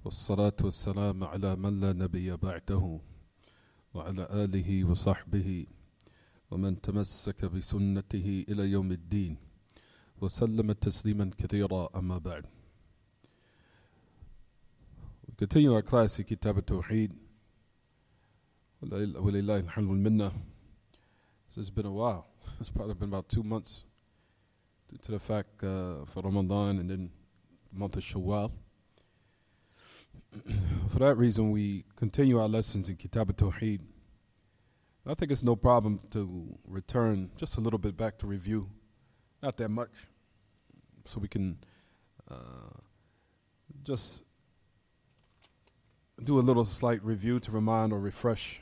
والصلاة والسلام على من لا نبي بعده وعلى آله وصحبه ومن تمسك بسنته إلى يوم الدين وسلم تسليما كثيرا أما بعد. We continue our class in Kitaab At-Tawheed. Walillahi alhamdu wal minna. So it's been a while. It's probably been about 2 months due to the fact for Ramadan and then the month of Shawwal. For that reason, we continue our lessons in Kitaab At-Tawheed. I think it's no problem to return just a little bit back to review, not that much, so we can just do a little slight review to remind or refresh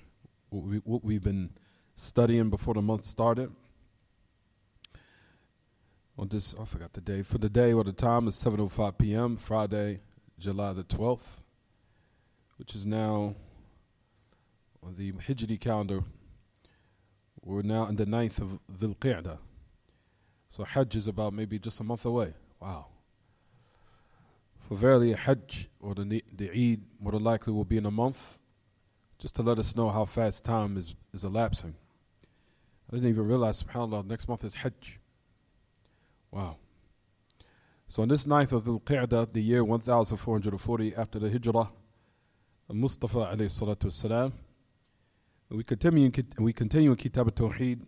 what we've been studying before the month started. On this, I forgot the day. For the day or the time is 7:05 p.m., Friday, July the 12th, which is now on the Hijri calendar. We're now in the 9th of Dhul Qa'dah. So Hajj is about maybe just a month away. Wow. For verily Hajj or the Eid more than likely will be in a month, just to let us know how fast time is elapsing. I didn't even realize, subhanAllah, next month is Hajj. Wow. So on this 9th of Dhul Qa'dah, the year 1440 after the Hijrah, Mustafa alayhi salatu wassalam, we continue in Kitaab At-Tawheed.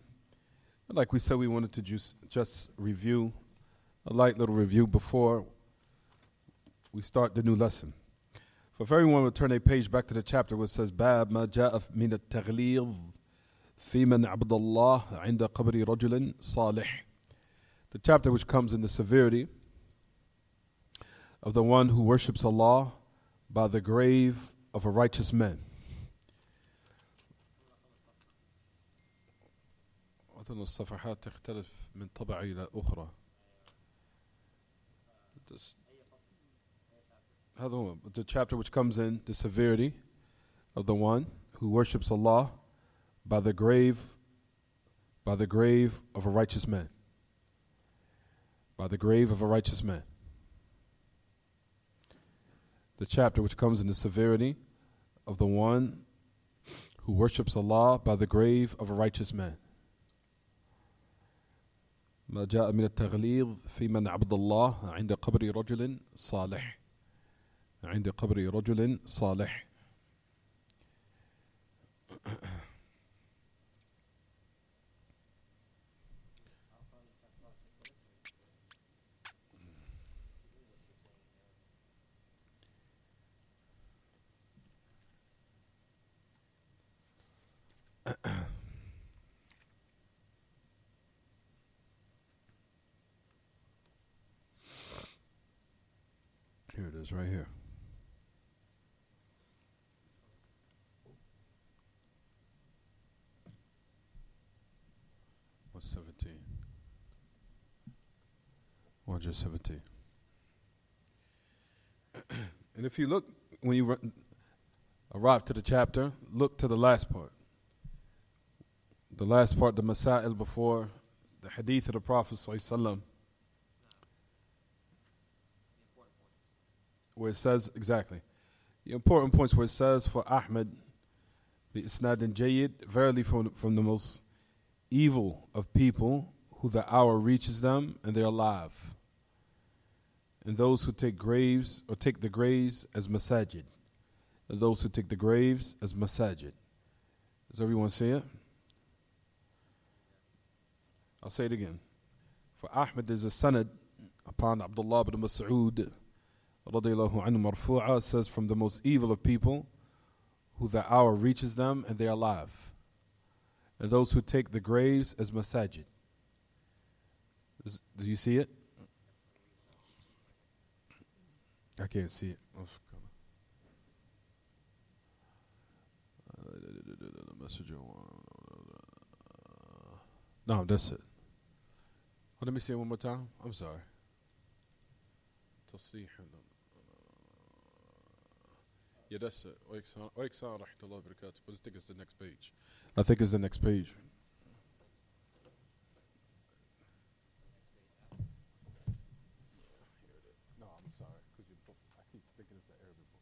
Like we said, we wanted to just review, a light little review before we start the new lesson. For if everyone would turn a page back to the chapter where it says, Bab ma ja'a min at-taghlid fi man abda Allah 'inda qabri rajulin salih. The chapter which comes in the severity of the one who worships Allah by the grave of a righteous man. أظن الصفحات تختلف من طبعة إلى أخرى. هذا هو the chapter which comes in the severity of the one who worships Allah by the grave of a righteous man. By the grave of a righteous man. The chapter which comes in the severity of the one who worships Allah by the grave of a righteous man. ما جاء من التغليظ في من عبد الله عند قبر رجل صالح. عند قبر رجل صالح. Here it is, right here. What's 17? 117. And if you look, when you arrive to the chapter, look to the last part. The last part, the Masail before the Hadith of the Prophet ﷺ, where it says, exactly, the important points where it says, for Ahmed, the Isnad Jayyid, verily from the most evil of people who the hour reaches them and they're alive. And those who take graves, or take the graves as masajid. And those who take the graves as masajid. Does everyone see it? I'll say it again. For Ahmed there's a sanad upon Abdullah ibn Mas'ud radiyallahu anhu marfu'a, says from the most evil of people who the hour reaches them and they are alive. And those who take the graves as masajid. Do you see it? I can't see it. No, that's it. Oh, let me see it one more time. I'm sorry. Yeah, that's it. But I think it's the next page. I think it's the next page. No, I'm sorry. I keep thinking it's the Arabic book.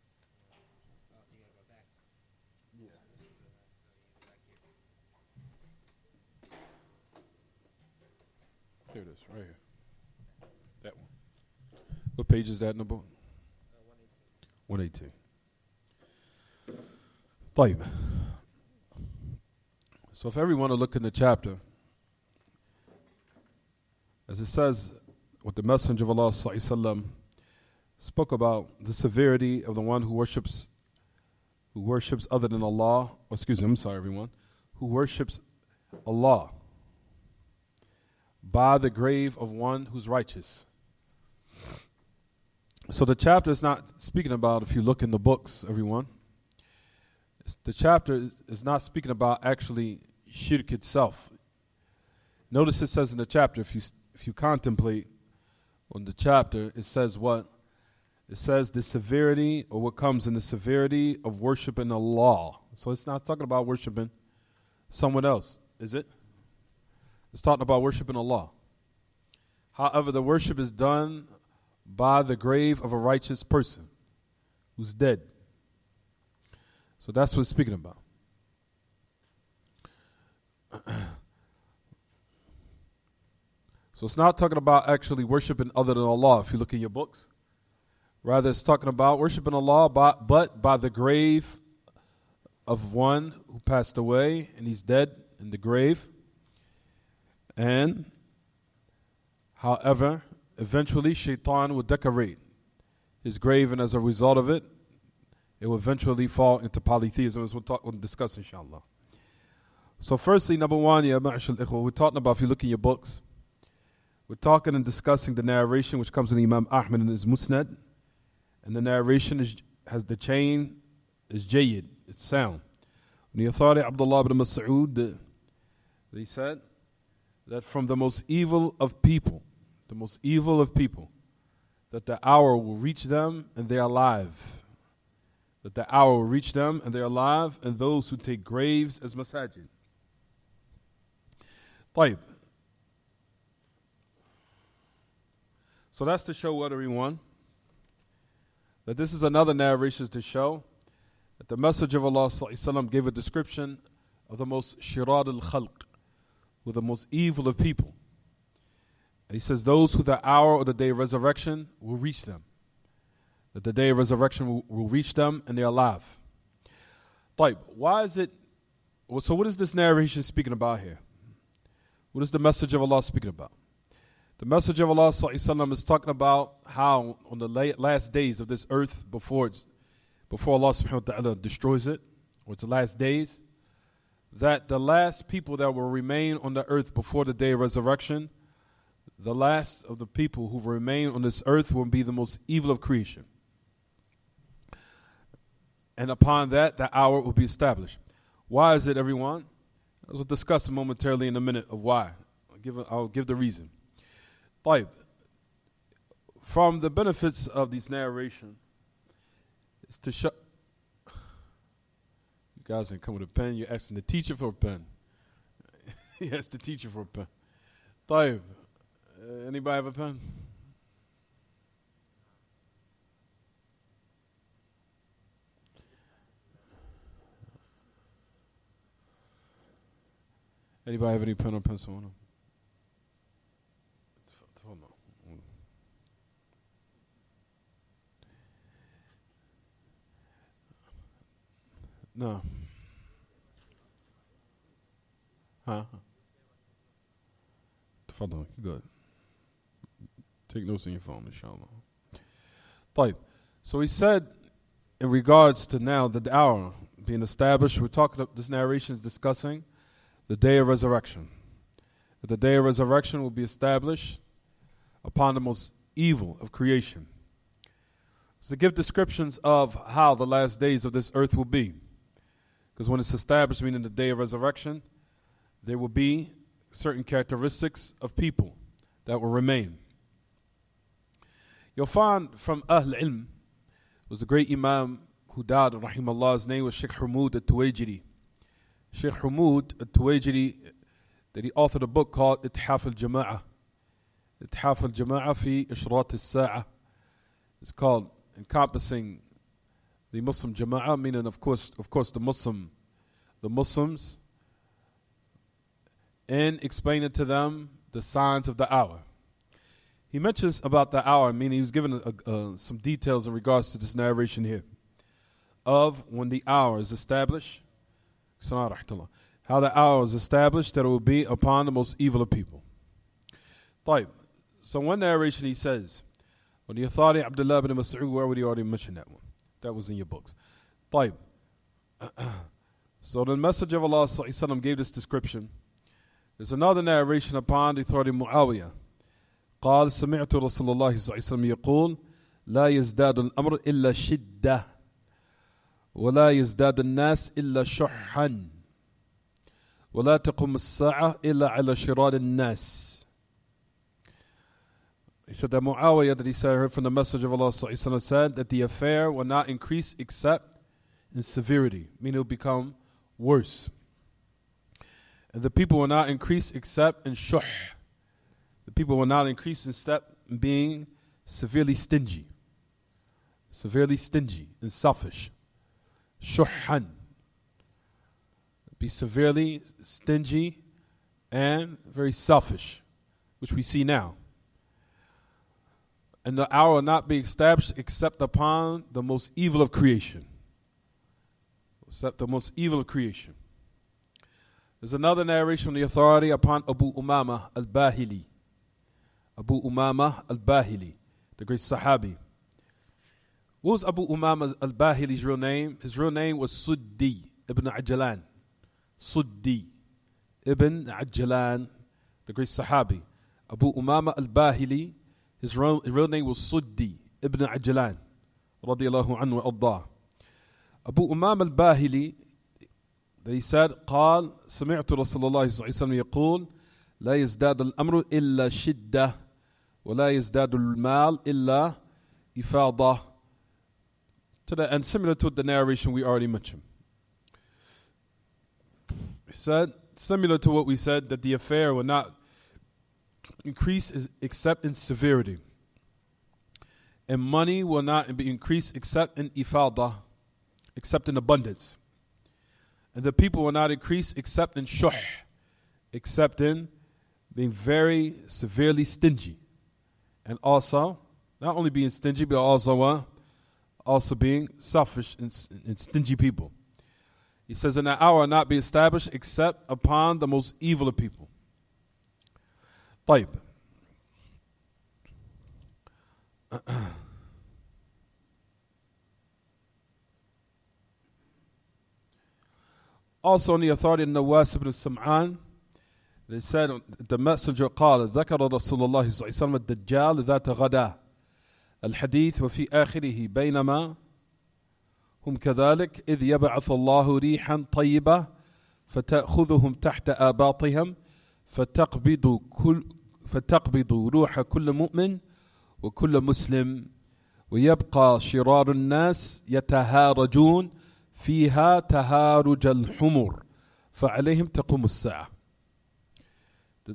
Here it is, right here. That one. What page is that in the book? 118. طيب. So if everyone will look in the chapter, as it says, what the Messenger of Allah ﷺ spoke about the severity of the one who worships other than Allah, who worships Allah by the grave of one who's righteous. So the chapter is not speaking about, if you look in the books, everyone, the chapter is not speaking about actually shirk itself. Notice it says in the chapter, if you contemplate on the chapter, it says what? It says the severity, or what comes in the severity of worshiping Allah. So it's not talking about worshiping someone else, is it? It's talking about worshiping Allah. However, the worship is done by the grave of a righteous person who's dead. So that's what it's speaking about. So it's not talking about actually worshiping other than Allah, if you look in your books. Rather, it's talking about worshiping Allah, but by the grave of one who passed away, and he's dead in the grave. And, however, eventually Shaitan will decorate his grave, and as a result of it, it will eventually fall into polytheism, as we'll discuss, inshallah. So firstly, number one, we're talking about, if you look in your books, we're talking and discussing the narration which comes in Imam Ahmad in his Musnad. And the narration has the chain, is jayyid, it's sound. On the authority of Abdullah ibn Mas'ud, they said that from the most evil of people, that the hour will reach them and they are alive. That the hour will reach them and they are alive, and those who take graves as masajid. طيب. So that's to show what, everyone? That this is another narration to show that the Messenger of Allah ﷺ gave a description of the most shirad al-khalq, who the most evil of people. And he says those who the hour or the day of resurrection will reach them. That the day of resurrection will reach them and they're alive. طيب, why is it? So what is this narration speaking about here? What is the Messenger of Allah speaking about? The Messenger of Allah ﷺ is talking about how on the last days of this earth, before Allah subhanahu wa ta'ala destroys it, or its last days, that the last people that will remain on the earth before the day of resurrection, the last of the people who remain on this earth will be the most evil of creation. And upon that, the hour will be established. Why is it, everyone? We'll discuss momentarily in a minute of why. I'll give the reason. طيب. From the benefits of these narration is to show. You guys didn't come with a pen. You're asking the teacher for a pen. He asked the teacher for a pen. طيب. Anybody have a pen? Anybody have any pen or pencil on them? No. تفضل. Good. Take notes on your phone, inshallah. طيب. So he said, in regards to now the hour being established, we're talking about this narration is discussing the day of resurrection. That the day of resurrection will be established upon the most evil of creation. So to give descriptions of how the last days of this earth will be. Because when it's established, meaning the day of resurrection, there will be certain characteristics of people that will remain. You'll find from Ahl Ilm, was a great Imam who died, rahimahullah, his name was Sheikh Hamoud At-Tawheed. Sheikh Hamoud At-Tawheed, that he authored a book called Itihaf al-Jama'ah. Itihaf al-Jama'ah fi Ishrat al-Sa'ah. It's called encompassing the Muslim Jama'ah, meaning of course the Muslims, and explaining to them the signs of the hour. He mentions about the hour, meaning he was given some details in regards to this narration here of when the hour is established, how the hour is established that it will be upon the most evil of people. طيب. So one narration he says, on the authority of Abdullah ibn Mas'ud, where would he already mention that one? That was in your books. طيب. So the Messenger of Allah ﷺ gave this description. There's another narration upon the authority of Muawiyah. قال سمعت رسول الله صلى الله عليه وسلم يقول لا يزداد الأمر إلا شدة ولا يزداد الناس إلا شحا ولا تقوم الساعة إلا على شرار الناس. He said that Muawiyah, that he said, heard from the Messenger of Allah ﷺ, said that the affair will not increase except in severity, meaning it will become worse. And the people will not increase except in shuh. The people will not increase in step in being severely stingy and selfish. Shuhan. Be severely stingy and very selfish, which we see now. And the hour will not be established except upon the most evil of creation. Except the most evil of creation. There's another narration from the authority upon Abu Umama al-Bahili. Abu Umama al-Bahili, the great Sahabi. What was Abu Umama al-Bahili's real name? His real name was Suddi ibn Ajlan. Suddi ibn Ajlan, the great Sahabi. Abu Umama al-Bahili, his real name was Suddi ibn Ajlan, radiyallahu anhu wa ardah. Abu Umama al-Bahili, he said, قال سمعت رسول الله صلى الله عليه وسلم يقول لا يزداد الأمر إلا شدة ولا يزداد المال إلا إفاضة. And similar to the narration we already mentioned. He said, similar to what we said, that the affair will not increase except in severity. And money will not be increased except in ifada, except in abundance. And the people will not increase except in shuh, except in being very severely stingy. And also, not only being stingy, but also being selfish and stingy people. He says, and that hour will not be established except upon the most evil of people. طيب. Also on the authority of Nawas ibn Sam'an, they said, the messenger قال ذكر رسول الله صلى الله عليه وسلم الدجال ذات غدا الحديث وفي آخره بينما هم كذلك إذ يبعث الله ريحا طيبة فتأخذهم تحت آباطهم فتقبض روح كل مؤمن وكل مسلم ويبقى شرار الناس يتهارجون فيها تهارج الحمر فعليهم تقوم الساعة.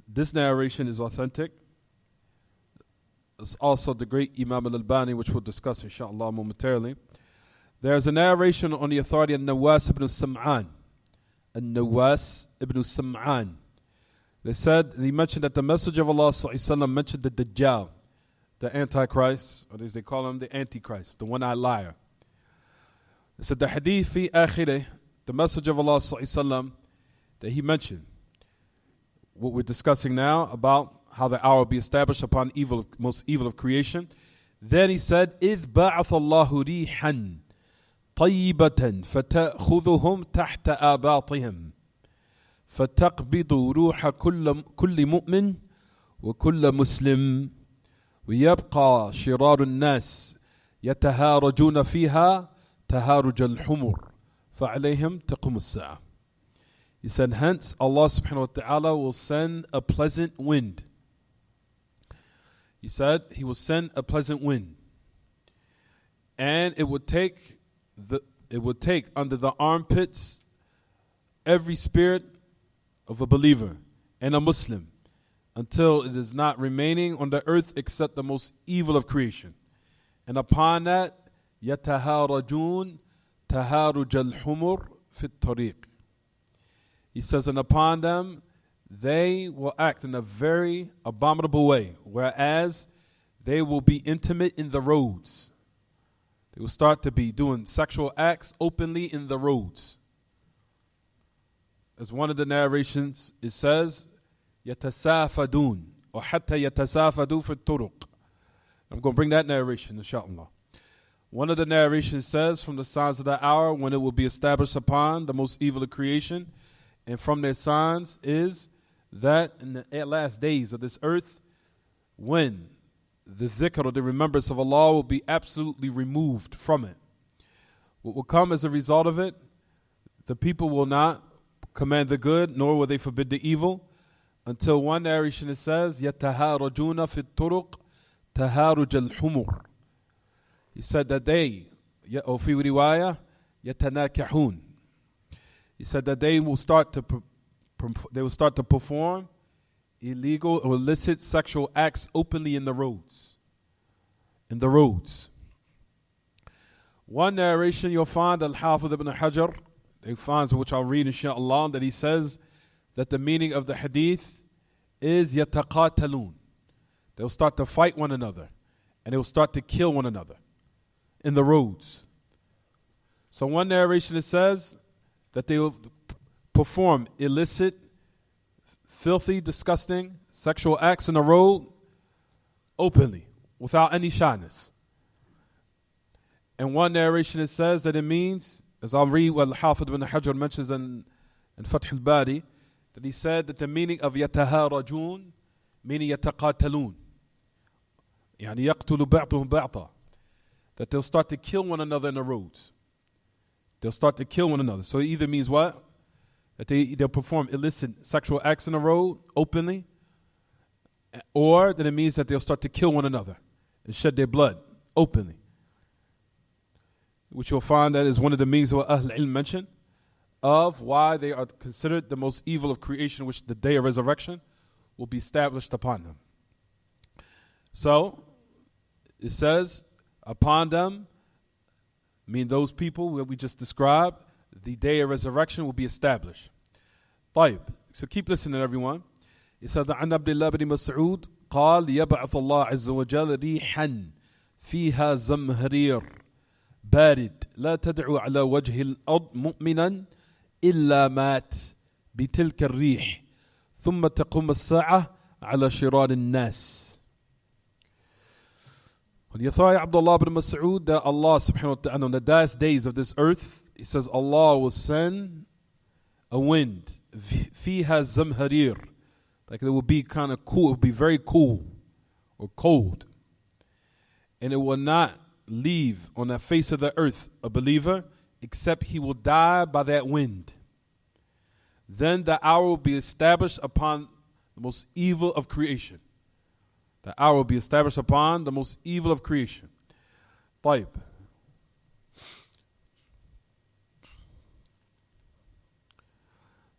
This narration is authentic. It's also the great Imam al-Albani, which we'll discuss inshallah momentarily. There's a narration on the authority of Nawas ibn Sam'an. Nawas ibn Sam'an. They said, he mentioned that the Messenger of Allah ﷺ mentioned the Dajjal, the Antichrist, or as they call him, the Antichrist, the one-eyed liar. They said the hadith fi akhirih, the Messenger of Allah ﷺ, that he mentioned, what we're discussing now about how the hour will be established upon evil, most evil of creation. Then he said, إِذْ بَعَثَ اللَّهُ رِيحًا طَيِّبَةً فَتَأْخُذُهُمْ تَحْتَ آبَاطِهِمْ فَتَقْبِضُ رُوحَ كُلِّ مُؤْمِنٍ وَكُلَّ مُسْلِمٍ وَيَبْقَى شِرَارُ النَّاسِ يَتَهَارَجُونَ فِيهَا تَهَارُجَ الْحُمُرِ فَعَلَيْهِمْ تَقُمُ السَّاعَةِ. He said, hence Allah subhanahu wa ta'ala will send a pleasant wind. He said he will send a pleasant wind. And it would take under the armpits every spirit of a believer and a Muslim until it is not remaining on the earth except the most evil of creation. And upon that, يَتَهَارَجُونَ تَهَارُجَ الْحُمُرِ فِي الطَّرِيقِ. He says, and upon them, they will act in a very abominable way, whereas they will be intimate in the roads. They will start to be doing sexual acts openly in the roads. As one of the narrations, it says, يَتَسَافَدُونَ or حَتَّى يَتَسَافَدُوا فِي الطُّرُقِ. I'm going to bring that narration, inshallah. One of the narrations says, from the signs of the hour when it will be established upon the most evil of creation, and from their signs is that in the last days of this earth, when the dhikr or the remembrance of Allah will be absolutely removed from it. What will come as a result of it, the people will not command the good, nor will they forbid the evil, until one narration it says, يَتَهَارَجُونَ فِي الطُّرُقِ تَهَارُجَ الْحُمُرِ. He said that they, or fi riwayah, يَتَنَاكَحُونَ. He said that they will start to perform illegal or illicit sexual acts openly in the roads. In the roads. One narration you'll find, Al-Hafidh ibn Hajar, he finds, which I'll read inshallah, that he says that the meaning of the hadith is يَتَقَاتَلُونَ. They'll start to fight one another, and they'll start to kill one another in the roads. So one narration it says that they will perform illicit, filthy, disgusting sexual acts in the road openly, without any shyness. And one narration it says that it means, as I'll read what Al-Hafidh ibn Hajar mentions in Fath al-Bari, that he said that the meaning of يَتَهَارَجُونَ meaning يَتَقَاتَلُونَ يعني يَقْتُلُ بَعْضُهُمْ بَعْضًا, that they'll start to kill one another in the roads. They'll start to kill one another. So it either means what? That they'll perform illicit sexual acts in the road openly, or that it means that they'll start to kill one another and shed their blood openly. Which you'll find that is one of the meanings what Ahl Ilm mentioned of why they are considered the most evil of creation, which the day of resurrection will be established upon them. So, it says, upon them, mean those people that we just described, the day of resurrection will be established. طيب. So keep listening, everyone. It says, عن عبد الله بن مسعود قال يبعث الله عز وجل ريحا فيها زمهرير بارد لا تدعو على وجه الأرض مؤمنا إلا مات بتلك الريح ثم تقوم الساعة على شرار الناس. When you thought Abdullah ibn Mas'ud that Allah subhanahu wa ta'ala on the last days of this earth, he says Allah will send a wind فيها زمهرير, like it will be kind of cool, it will be very cool or cold, and it will not leave on the face of the earth a believer except he will die by that wind. Then the hour will be established upon the most evil of creation. The hour will be established upon the most evil of creation. طيب.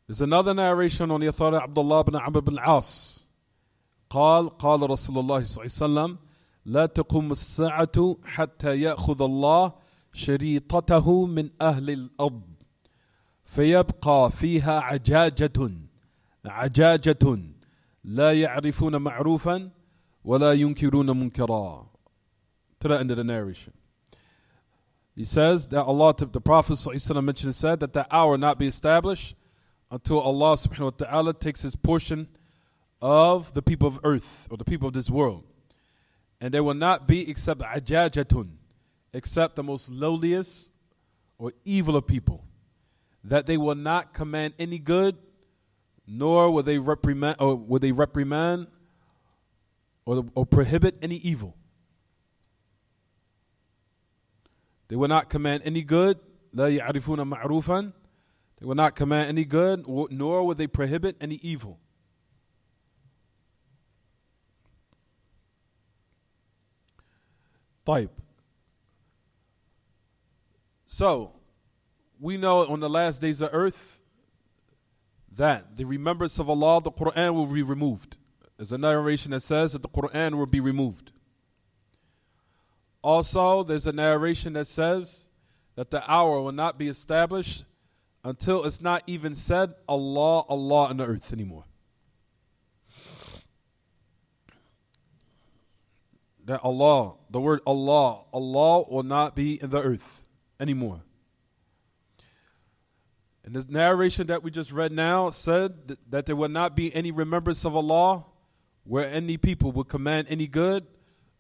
There's another narration on the authority of Abdullah ibn Amr ibn al-As. قال رسول الله صلى الله عليه وسلم لا تقوم الساعة حتى يأخذ الله شريطته من أهل الأرض فيبقى فيها عجاجة لا يعرفون معروفا ولا ينكرون منكرا. To the end of the narration. He says that Allah, the Prophet ﷺ mentioned, said that the hour not be established until Allah subhanahu wa ta'ala takes his portion of the people of earth, or the people of this world. And there will not be except ajajatun, except the most lowliest or evil of people, that they will not command any good, nor will they reprimand or prohibit any evil. They will not command any good, لا يعرفون معروفا. They will not command any good, nor will they prohibit any evil. طيب. So, we know on the last days of earth that the remembrance of Allah, the Quran, will be removed. There's a narration that says that the Quran will be removed. Also, there's a narration that says that the hour will not be established until it's not even said Allah, Allah on the earth anymore. that Allah, the word Allah will not be in the earth anymore. And this narration that we just read now said that there will not be any remembrance of Allah where any people would command any good,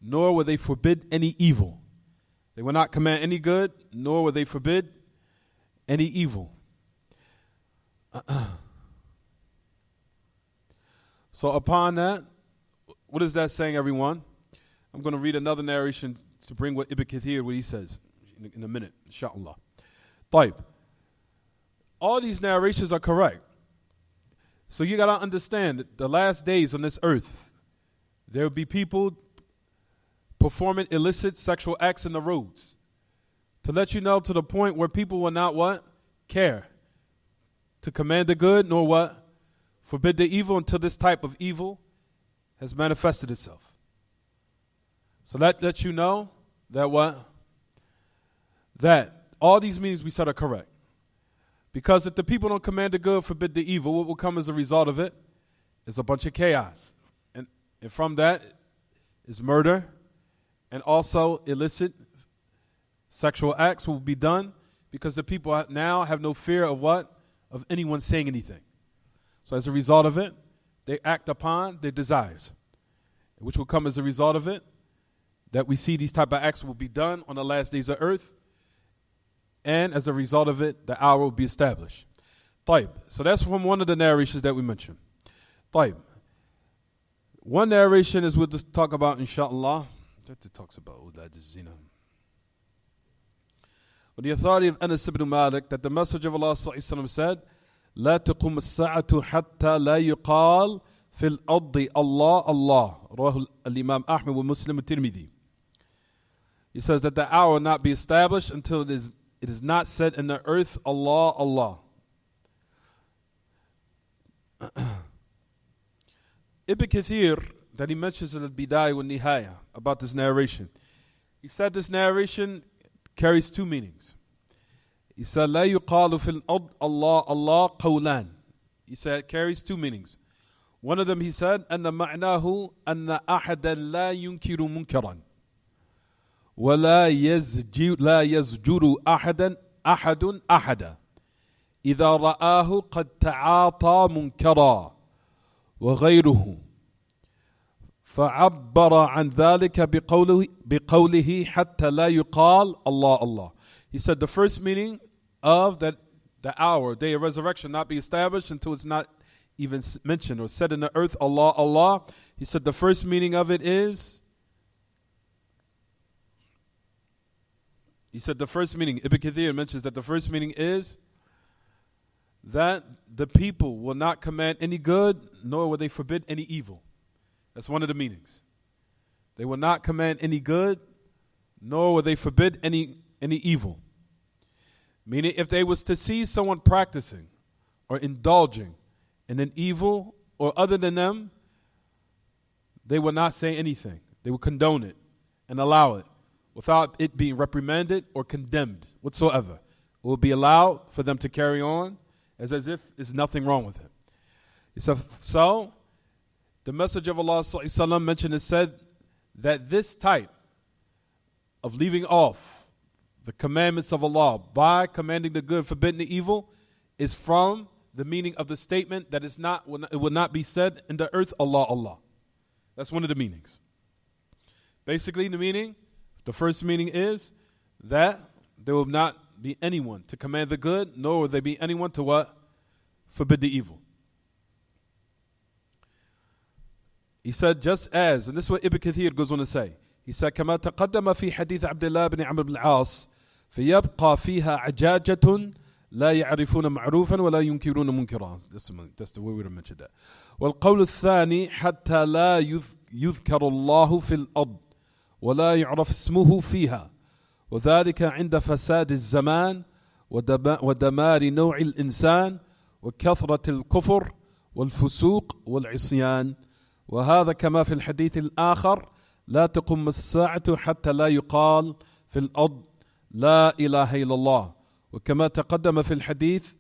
nor will they forbid any evil. They will not command any good, nor will they forbid any evil. So upon that, what is that saying, everyone? I'm going to read another narration to bring what Ibn Kathir, what he says in a minute, inshallah. طيب. All these narrations are correct. So you got to understand that the last days on this earth, there will be people performing illicit sexual acts in the roads. To let you know, to the point where people will not what? Care. To command the good, nor what? Forbid the evil, until this type of evil has manifested itself. So that lets you know that what? That all these meanings we said are correct. Because if the people don't command the good, forbid the evil, what will come as a result of it is a bunch of chaos. And from that is murder, and also illicit sexual acts will be done, because the people now have no fear of what? Of anyone saying anything. So as a result of it, they act upon their desires, which will come as a result of it, that we see these type of acts will be done on the last days of earth, and as a result of it, the hour will be established. طيب. So that's from one of the narrations that we mentioned. طيب. One narration is we'll just talk about, inshallah, that it talks about ulad az-zina. With the authority of Anas ibn Malik, that the Messenger of Allah ﷺ said, لا تقوم الساعة حتى لا يقال في الأرض الله الله. رواه الإمام أحمد ومسلم الترمذي. He says that the hour will not be established until it is not said in the earth, Allah, Allah. Ibn Kathir, that he mentions in the Bidayah wa Nihaya about this narration, he said this narration carries two meanings. He said, لا يقال في الأرض الله الله قولان. He said it carries two meanings. One of them he said, أن معناه أن أحدا لا ينكر منكرا ولا يزجر أحدا إذا رآه قد تعاطى منكرا وغيره فعبر عن ذلك بقوله حتى لا يقال الله الله. He said the first meaning of that the hour, day of resurrection, not be established until it's not even mentioned or said in the earth, Allah, Allah. He said the first meaning of it is, he said the first meaning, Ibn Kathir mentions that the first meaning is that the people will not command any good, nor will they forbid any evil. That's one of the meanings. They will not command any good, nor will they forbid any evil. Meaning, if they was to see someone practicing or indulging in an evil or other than them, they will not say anything. They will condone it and allow it without it being reprimanded or condemned whatsoever. It will be allowed for them to carry on as if there's nothing wrong with it. So the Messenger of Allah ﷺ mentioned and said that this type of leaving off the commandments of Allah by commanding the good, forbidding the evil, is from the meaning of the statement that it will not be said in the earth, Allah, Allah. That's one of the meanings. Basically, the first meaning is that there will not be anyone to command the good, nor will there be anyone to what? Forbid the evil. He said, just as, and this is what Ibn Kathir goes on to say, he said, كما تقدم في حديث عبد الله بن عمرو بن العاص فيبقى فيها عجاجة لا يعرفون معروفا ولا ينكرون منكرا. That's the way we mentioned that. والقول الثاني حتى لا يذكر الله في الأرض ولا يعرف اسمه فيها وذلك عند فساد الزمان ودمار نوع الإنسان وكثرة الكفر والفسوق والعصيان. وهذا كما في الحديث الآخر لا تقوم الساعة حتى لا يقال في الأرض لا إله إلا الله. وكما تقدم في الحديث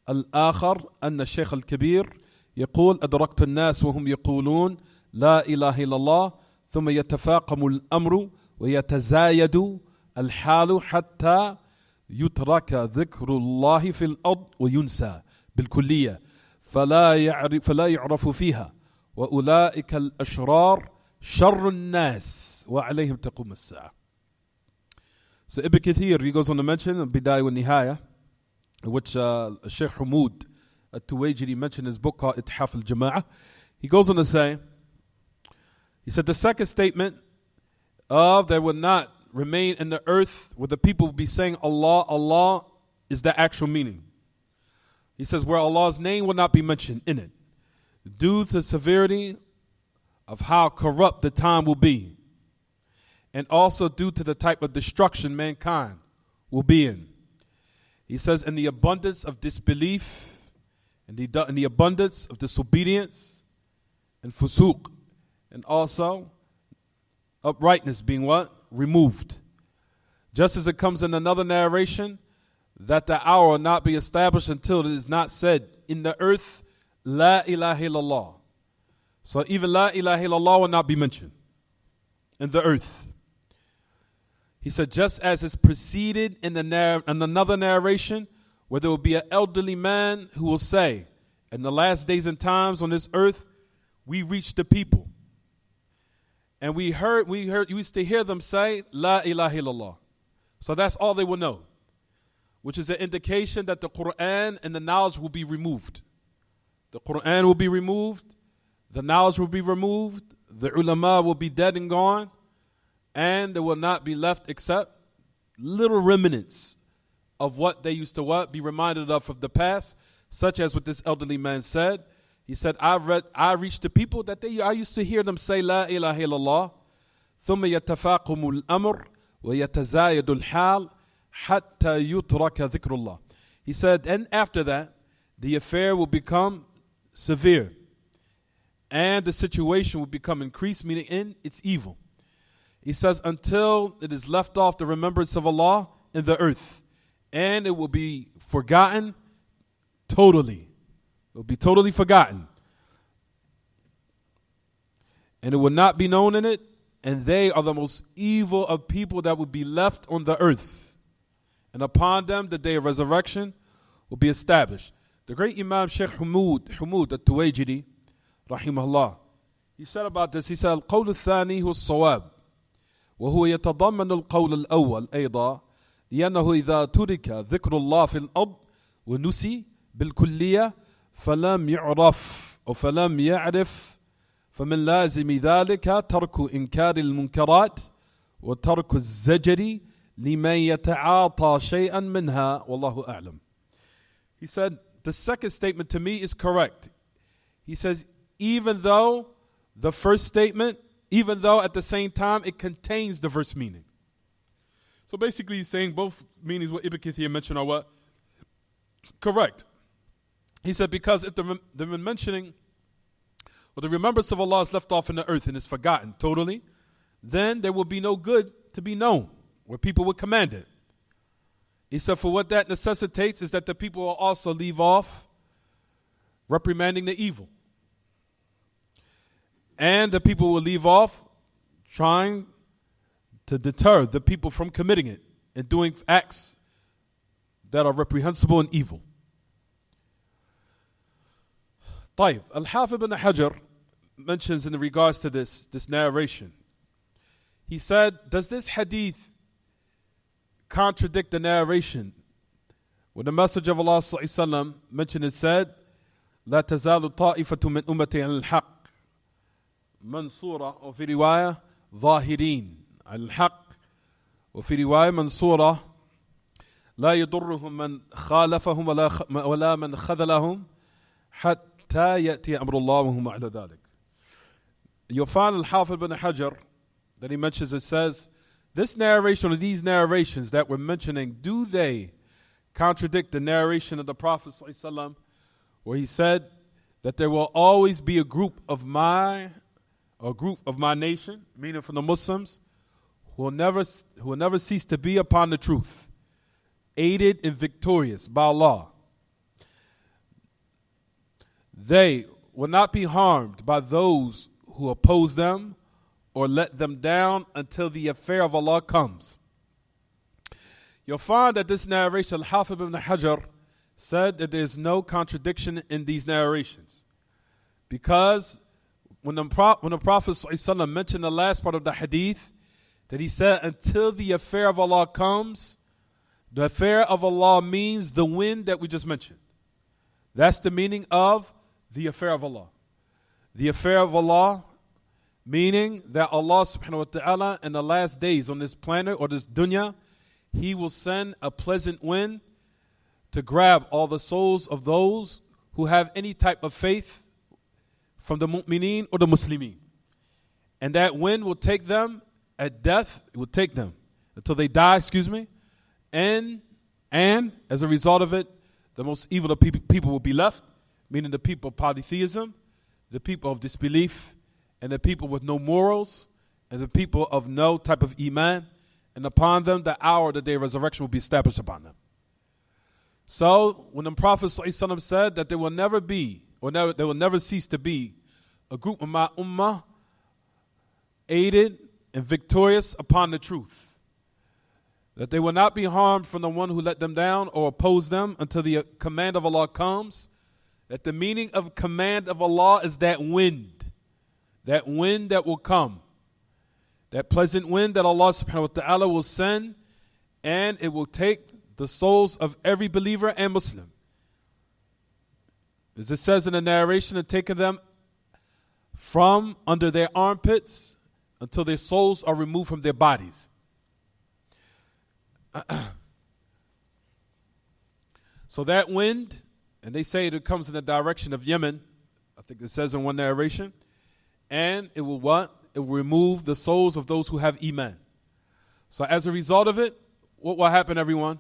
الآخر أن الشيخ الكبير يقول أدركت الناس وهم يقولون لا إله إلا الله ثم يتفاقم الأمر ويتزايد الحال حتى يترك ذكر الله في الأرض وينسى بالكلية فلا يعرف فيها وأولئك الأشرار شر الناس وعليهم تقوم الساعة. So Ibn Kathir, he goes on to mention in Bidayah wa Nihaya, which Sheikh Hamoud At-Tawheed mentioned in his book called Ithaf al-Jama'ah. He goes on to say, he said the second statement of there will not remain in the earth where the people will be saying Allah, Allah is the actual meaning. He says where Allah's name will not be mentioned in it, due to the severity of how corrupt the time will be, and also due to the type of destruction mankind will be in. He says in the abundance of disbelief, in the abundance of disobedience, and fusuq, and also uprightness being what? Removed. Just as it comes in another narration, that the hour will not be established until it is not said in the earth, La ilaha illallah. So even La ilaha illallah will not be mentioned in the earth. He said, just as is preceded in another narration, where there will be an elderly man who will say, in the last days and times on this earth, we reached the people. And we used to hear them say, La ilaha illallah. So that's all they will know, which is an indication that the Quran and the knowledge will be removed. The Quran will be removed, the knowledge will be removed, the ulama will be dead and gone, and there will not be left except little remnants of what they used to be reminded of the past, such as what this elderly man said. He said, I reached the people that I used to hear them say, La ilaha illallah, ثم يتفاقم الأمر ويتزايد الحال حتى يترك ذكر الله. He said, and after that, the affair will become severe, and the situation will become increased, meaning in its evil. He says, until it is left off the remembrance of Allah in the earth, and it will be forgotten totally. It will be totally forgotten. And it will not be known in it, and they are the most evil of people that will be left on the earth. And upon them the day of resurrection will be established. The great Imam Sheikh Hamoud At-Tawheed, rahimahullah, he said about this, he said, القول الثاني هو الصواب وهو يتضمن القول الأول أيضا لأنه إذا ترك ذكر الله في الأرض ونسي بالكلية فلم يعرف أو فلم يعرف فمن لازم ذلك ترك إنكار المنكرات وترك الزجر لمن يتعاطى شيئا منها والله أعلم. He said, the second statement to me is correct. He says, even though the first statement, even though at the same time it contains the verse meaning. So basically he's saying both meanings what Ibn Kathir mentioned are what? Correct. He said because if the mentioning or the remembrance of Allah is left off in the earth and is forgotten totally, then there will be no good to be known where people would command it. He said for what that necessitates is that the people will also leave off reprimanding the evil. And the people will leave off trying to deter the people from committing it and doing acts that are reprehensible and evil. طيب, Al-Hafidh ibn Hajar mentions in regards to this narration. He said, does this hadith contradict the narration when the Messenger of Allah ﷺ mentioned and said, لا تزال طائفة من أمتي على الحق منصورة وفي رواية ظاهرين على الحق وفي رواية منصورة لا يضرهم من خالفهم ولا من خذلهم حتى يأتي أمر الله وهم على ذلك. You'll find Al-Hafidh ibn Hajar that he mentions, it says, this narration or these narrations that we're mentioning, do they contradict the narration of the Prophet ﷺ where he said that there will always be a group of my nation, meaning from the Muslims, who will never cease to be upon the truth, aided and victorious by Allah. They will not be harmed by those who oppose them or let them down until the affair of Allah comes. You'll find that this narration, Al-Hafidh ibn Hajar said that there's no contradiction in these narrations. Because when the Prophet ﷺ mentioned the last part of the hadith, that he said, until the affair of Allah comes, the affair of Allah means the wind that we just mentioned. That's the meaning of the affair of Allah. The affair of Allah, meaning that Allah subhanahu wa ta'ala in the last days on this planet or this dunya, He will send a pleasant wind to grab all the souls of those who have any type of faith from the mu'mineen or the muslimin. And that wind will take them at death, it will take them until they die, and as a result of it, the most evil of people will be left, meaning the people of polytheism, the people of disbelief, and the people with no morals, and the people of no type of iman, and upon them the hour of the day of resurrection will be established upon them. So when the Prophet ﷺ said that there will never be, or there will never cease to be, a group of my ummah aided and victorious upon the truth, that they will not be harmed from the one who let them down or oppose them until the command of Allah comes, that the meaning of command of Allah is that wind that will come, that pleasant wind that Allah subhanahu wa ta'ala will send, and it will take the souls of every believer and Muslim. As it says in the narration, and taking them from under their armpits until their souls are removed from their bodies. So that wind, and they say it comes in the direction of Yemen, I think it says in one narration, and it will what? It will remove the souls of those who have iman. So as a result of it, what will happen, everyone?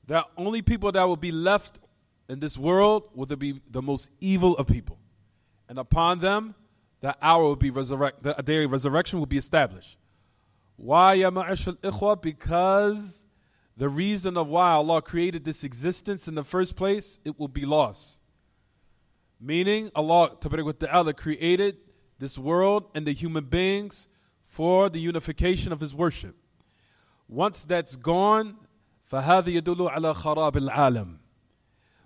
The only people that will be left in this world will be the most evil of people. And upon them, the hour will be the day of resurrection will be established. Why, ya ma'ashal ikhwa? Because the reason of why Allah created this existence in the first place, it will be lost. Meaning, Allah Ta'ala created this world and the human beings for the unification of His worship. Once that's gone, فَهَذَا يَدُلُّ عَلَى خَرَابِ الْعَالَمِ.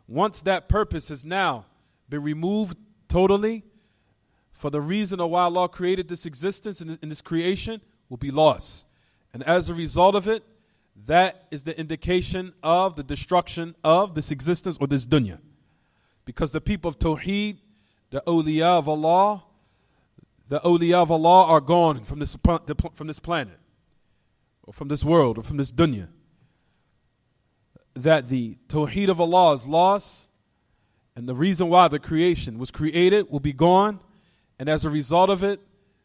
Once that purpose has now been removed totally, for the reason of why Allah created this existence and this creation will be lost. And as a result of it, that is the indication of the destruction of this existence or this dunya. Because the people of Tawheed, the awliya of Allah, are gone from this planet, or from this world, or from this dunya. That the Tawheed of Allah is lost, and the reason why the creation was created will be gone, and as a result of it,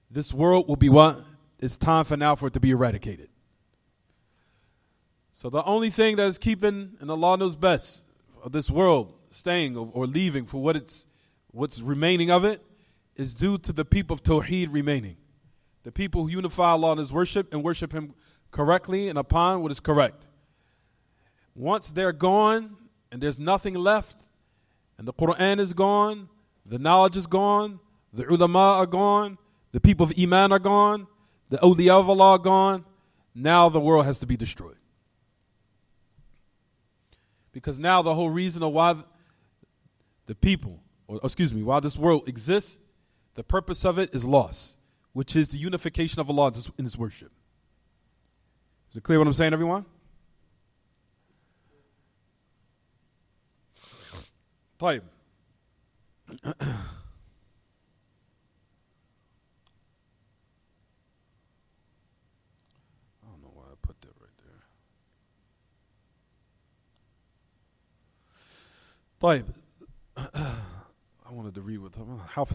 this world will be what? It's time for now for it to be eradicated. So the only thing that is keeping, and Allah knows best, of this world staying or leaving for what's remaining of it, is due to the people of Tawheed remaining. The people who unify Allah in His worship and worship Him correctly and upon what is correct. Once they're gone and there's nothing left, and the Quran is gone, the knowledge is gone, the ulama are gone, the people of Iman are gone, the awliya of Allah are gone, now the world has to be destroyed. Because now the whole reason of why why this world exists, the purpose of it is lost, which is the unification of Allah in His worship. Is it clear what I'm saying, everyone? طيب. I don't know why I put that right there. طيب. I wanted to read what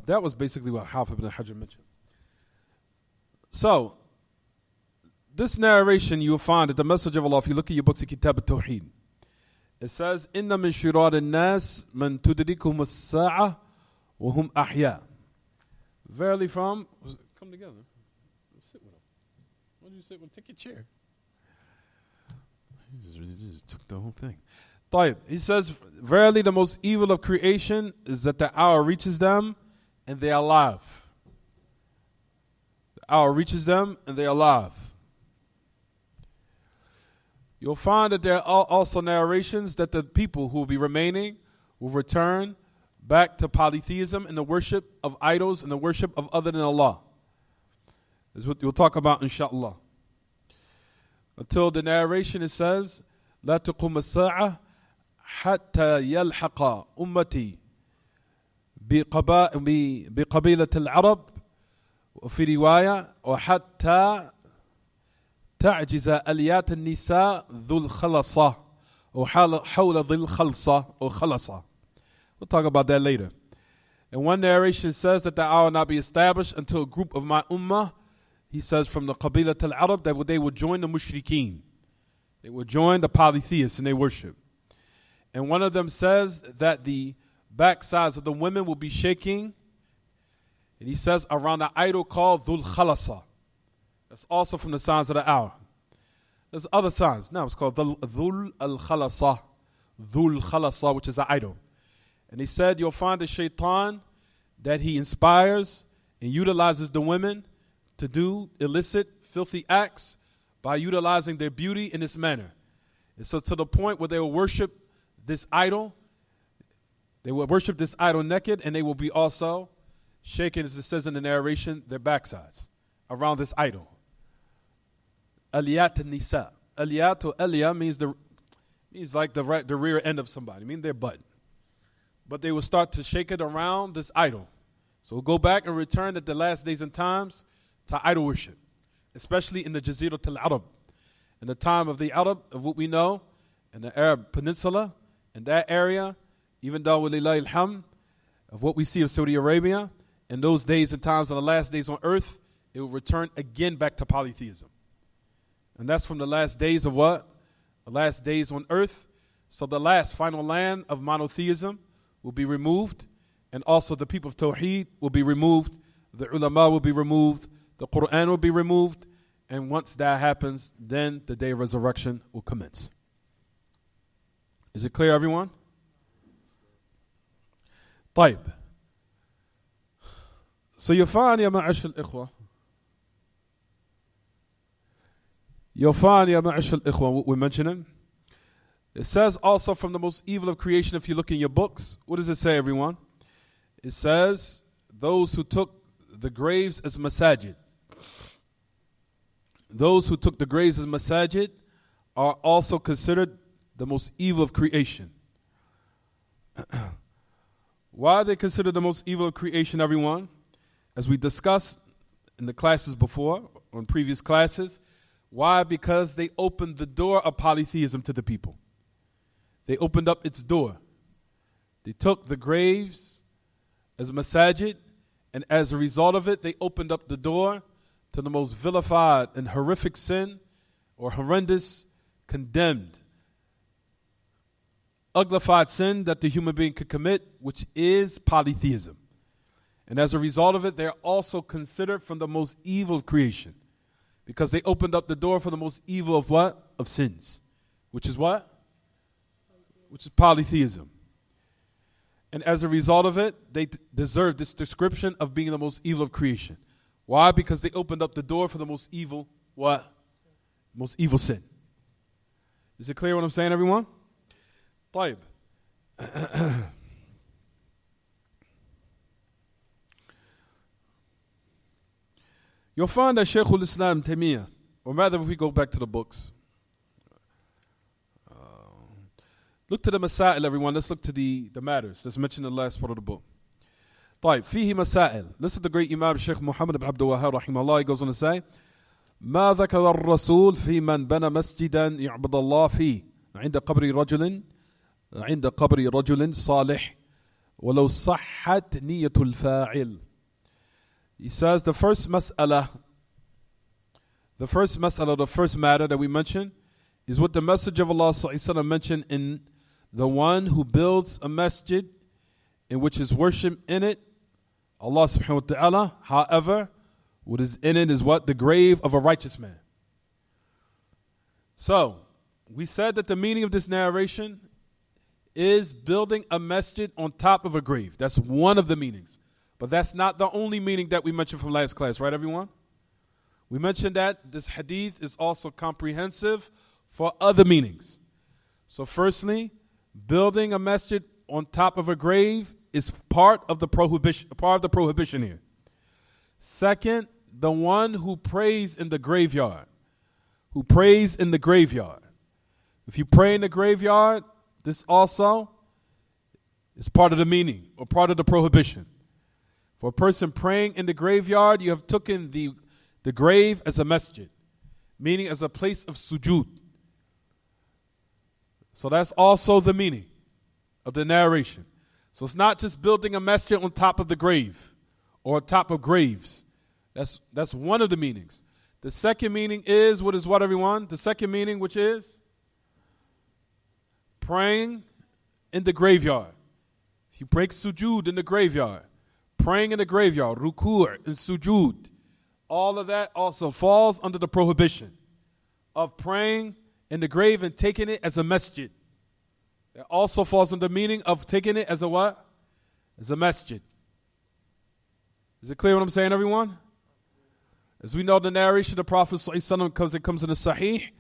that was basically what Hafidh ibn Hajar mentioned. So, this narration you will find that the Messenger of Allah, if you look at your books of Kitaab At-Tawheed, it says, إِنَّ مِن شِرَارِ النَّاسِ مَن تُدْرِكُهُمُ السَّاعَةُ وَهُمْ أَحْيَاءٌ. Verily come together. Sit with them. Why don't you sit with? Take your chair. You just took the whole thing. طيب. He says, verily the most evil of creation is that the hour reaches them and they are alive. hour reaches them and they're alive. You'll find that there are also narrations that the people who will be remaining will return back to polytheism and the worship of idols and the worship of other than Allah. This is what we'll talk about, inshallah. Until the narration, it says, لا تقوم الساعة حتى يلحق أمتي بقبيلة العرب وفي رواية وحتى تعجز أليات النساء ذو الخلصة أو حول ذي الخلصة أو خلصة. We'll talk about that later. And one narration says that the hour will not be established until a group of my ummah, he says from the Qabilat al-Arab, that they will join the mushrikeen. They will join the polytheists in their worship. And one of them says that the backsides of the women will be shaking. And he says around the idol called Dhul Khalasa. That's also from the signs of the hour. There's other signs. Now it's called Dhul al-Khalasa. Dhul Khalasa, which is an idol. And he said you'll find the shaitan that he inspires and utilizes the women to do illicit, filthy acts by utilizing their beauty in this manner. And so to the point where they will worship this idol, they will worship this idol naked, and they will be also shaking, as it says in the narration, their backsides around this idol. Aliyat nisa. Aliyat or aliyah means like the rear end of somebody, mean their butt. But they will start to shake it around this idol. So we'll go back and return at the last days and times to idol worship, especially in the Jazirat al-Arab, in the time of the Arab, of what we know, in the Arab Peninsula, in that area, even though walillahi alhamd, of what we see of Saudi Arabia, in those days and times, in the last days on earth, it will return again back to polytheism. And that's from the last days of what? The last days on earth. So the last final land of monotheism will be removed, and also the people of Tawheed will be removed, the ulama will be removed, the Quran will be removed, and once that happens, then the day of resurrection will commence. Is it clear, everyone? طيب. So you'll find, ya ma'ash al-ikhwa, what we're mentioning. It says also from the most evil of creation, if you look in your books, what does it say, everyone? It says, those who took the graves as masajid. Those who took the graves as masajid are also considered the most evil of creation. Why are they considered the most evil of creation, everyone? As we discussed in the classes before, on previous classes, why? Because they opened the door of polytheism to the people. They opened up its door. They took the graves as masajid, and as a result of it, they opened up the door to the most vilified and horrific sin, or horrendous, condemned, uglified sin that the human being could commit, which is polytheism. And as a result of it, they're also considered from the most evil of creation, because they opened up the door for the most evil of what? Of sins. Which is what? Which is polytheism. And as a result of it, they deserve this description of being the most evil of creation. Why? Because they opened up the door for the most evil, what? Most evil sin. Is it clear what I'm saying, everyone? طيب. You'll find that Shaykh al-Islam Taymiyyah, or rather if we go back to the books, look to the Masail, everyone. Let's look to the matters that's mentioned in the last part of the book. طيب, فيه مسائل. Listen to the great Imam Shaykh Muhammad ibn Abdul Wahhab rahimahullah. He goes on to say, ما ذكر الرسول في من بنى مسجدا يعبد الله فيه عند قبر رجل صالح ولو صحت نية الفاعل. He says the first mas'ala, the first matter that we mentioned is what the Messenger of Allah ﷺ mentioned in the one who builds a masjid in which is worship in it, Allah subhanahu wa ta'ala. However, what is in it is what? The grave of a righteous man. So, we said that the meaning of this narration is building a masjid on top of a grave. That's one of the meanings. But that's not the only meaning that we mentioned from last class, right, everyone? We mentioned that this hadith is also comprehensive for other meanings. So firstly, building a masjid on top of a grave is part of the prohibition here. Second, the one who prays in the graveyard. If you pray in the graveyard, this also is part of the meaning or part of the prohibition. For a person praying in the graveyard, you have taken the grave as a masjid, meaning as a place of sujood. So that's also the meaning of the narration. So it's not just building a masjid on top of the grave or on top of graves. That's one of the meanings. The second meaning is, what everyone? The second meaning, which is praying in the graveyard. If you pray sujood in the graveyard, praying in the graveyard, ruku' and sujood, all of that also falls under the prohibition of praying in the grave and taking it as a masjid. It also falls under the meaning of taking it as a what? As a masjid. Is it clear what I'm saying, everyone? As we know the narration of the Prophet ﷺ, because it comes in the Sahih,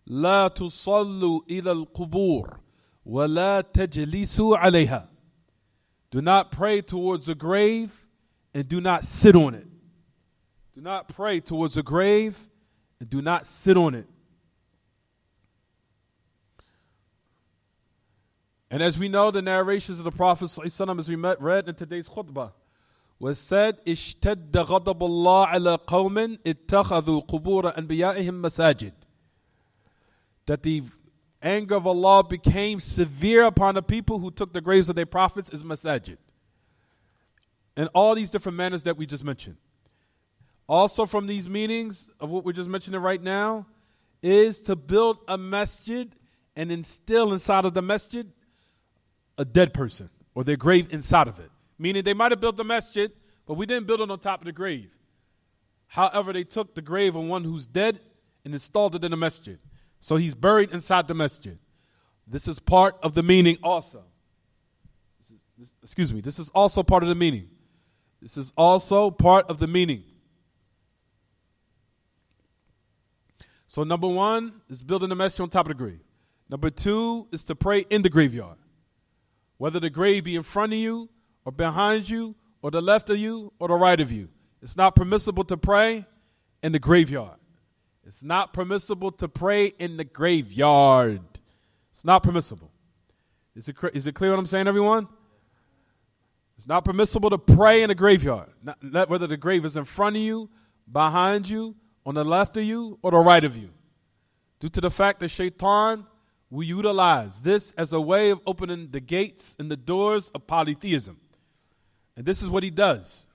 لا تصلوا إلى القبور ولا تجلسوا عليها. Do not pray towards a grave and do not sit on it. Do not pray towards a grave and do not sit on it. And as we know, the narrations of the Prophet ﷺ, as we read in today's khutbah, was said, اشتد غضب الله على قوم اتخذوا قبور أنبيائهم مساجد. That the anger of Allah became severe upon the people who took the graves of their prophets as masajid. And all these different manners that we just mentioned. Also from these meanings of what we're just mentioning right now is to build a masjid and instill inside of the masjid a dead person or their grave inside of it. Meaning they might have built the masjid, but we didn't build it on top of the grave. However, they took the grave of one who's dead and installed it in the masjid. So he's buried inside the masjid. This is part of the meaning also. This is also part of the meaning. This is also part of the meaning. So number one is building the masjid on top of the grave. Number two is to pray in the graveyard. Whether the grave be in front of you, or behind you, or the left of you, or the right of you. It's not permissible to pray in the graveyard. It's not permissible to pray in the graveyard. It's not permissible. Is it clear what I'm saying, everyone? It's not permissible to pray in the graveyard. Whether the grave is in front of you, behind you, on the left of you, or the right of you. Due to the fact that shaitan will utilize this as a way of opening the gates and the doors of polytheism. And this is what he does.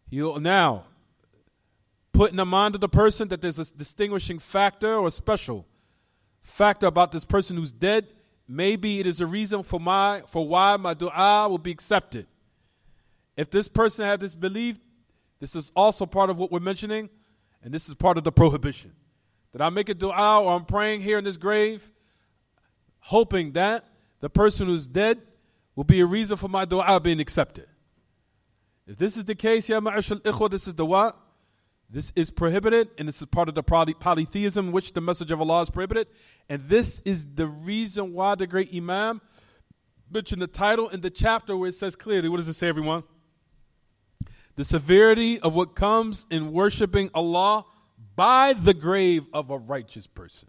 He'll now put in the mind of the person that there's a distinguishing factor or a special factor about this person who's dead. Maybe it is a reason for why my dua will be accepted. If this person had this belief, this is also part of what we're mentioning, and this is part of the prohibition. That I make a dua or I'm praying here in this grave, hoping that the person who's dead will be a reason for my dua being accepted. If this is the case, ya ma'ashal ikhwa, this is the what? This is prohibited, and this is part of the polytheism which the message of Allah is prohibited. And this is the reason why the great Imam mentioned the title in the chapter where it says clearly, what does it say, everyone? The severity of what comes in worshiping Allah by the grave of a righteous person.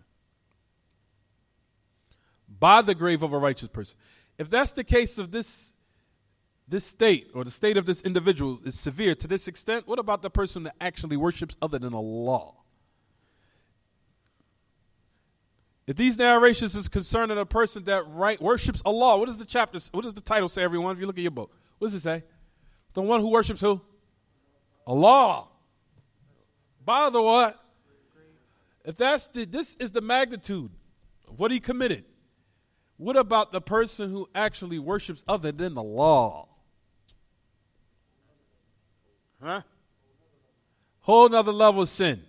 By the grave of a righteous person. If that's the case of this state or the state of this individual is severe to this extent, what about the person that actually worships other than Allah? If these narrations is concerning a person that worships Allah, what does the title say, everyone? If you look at your book, what does it say? The one who worships who? Allah. By the what? If this is the magnitude of what he committed, what about the person who actually worships other than Allah? Huh? Whole nother level of sin.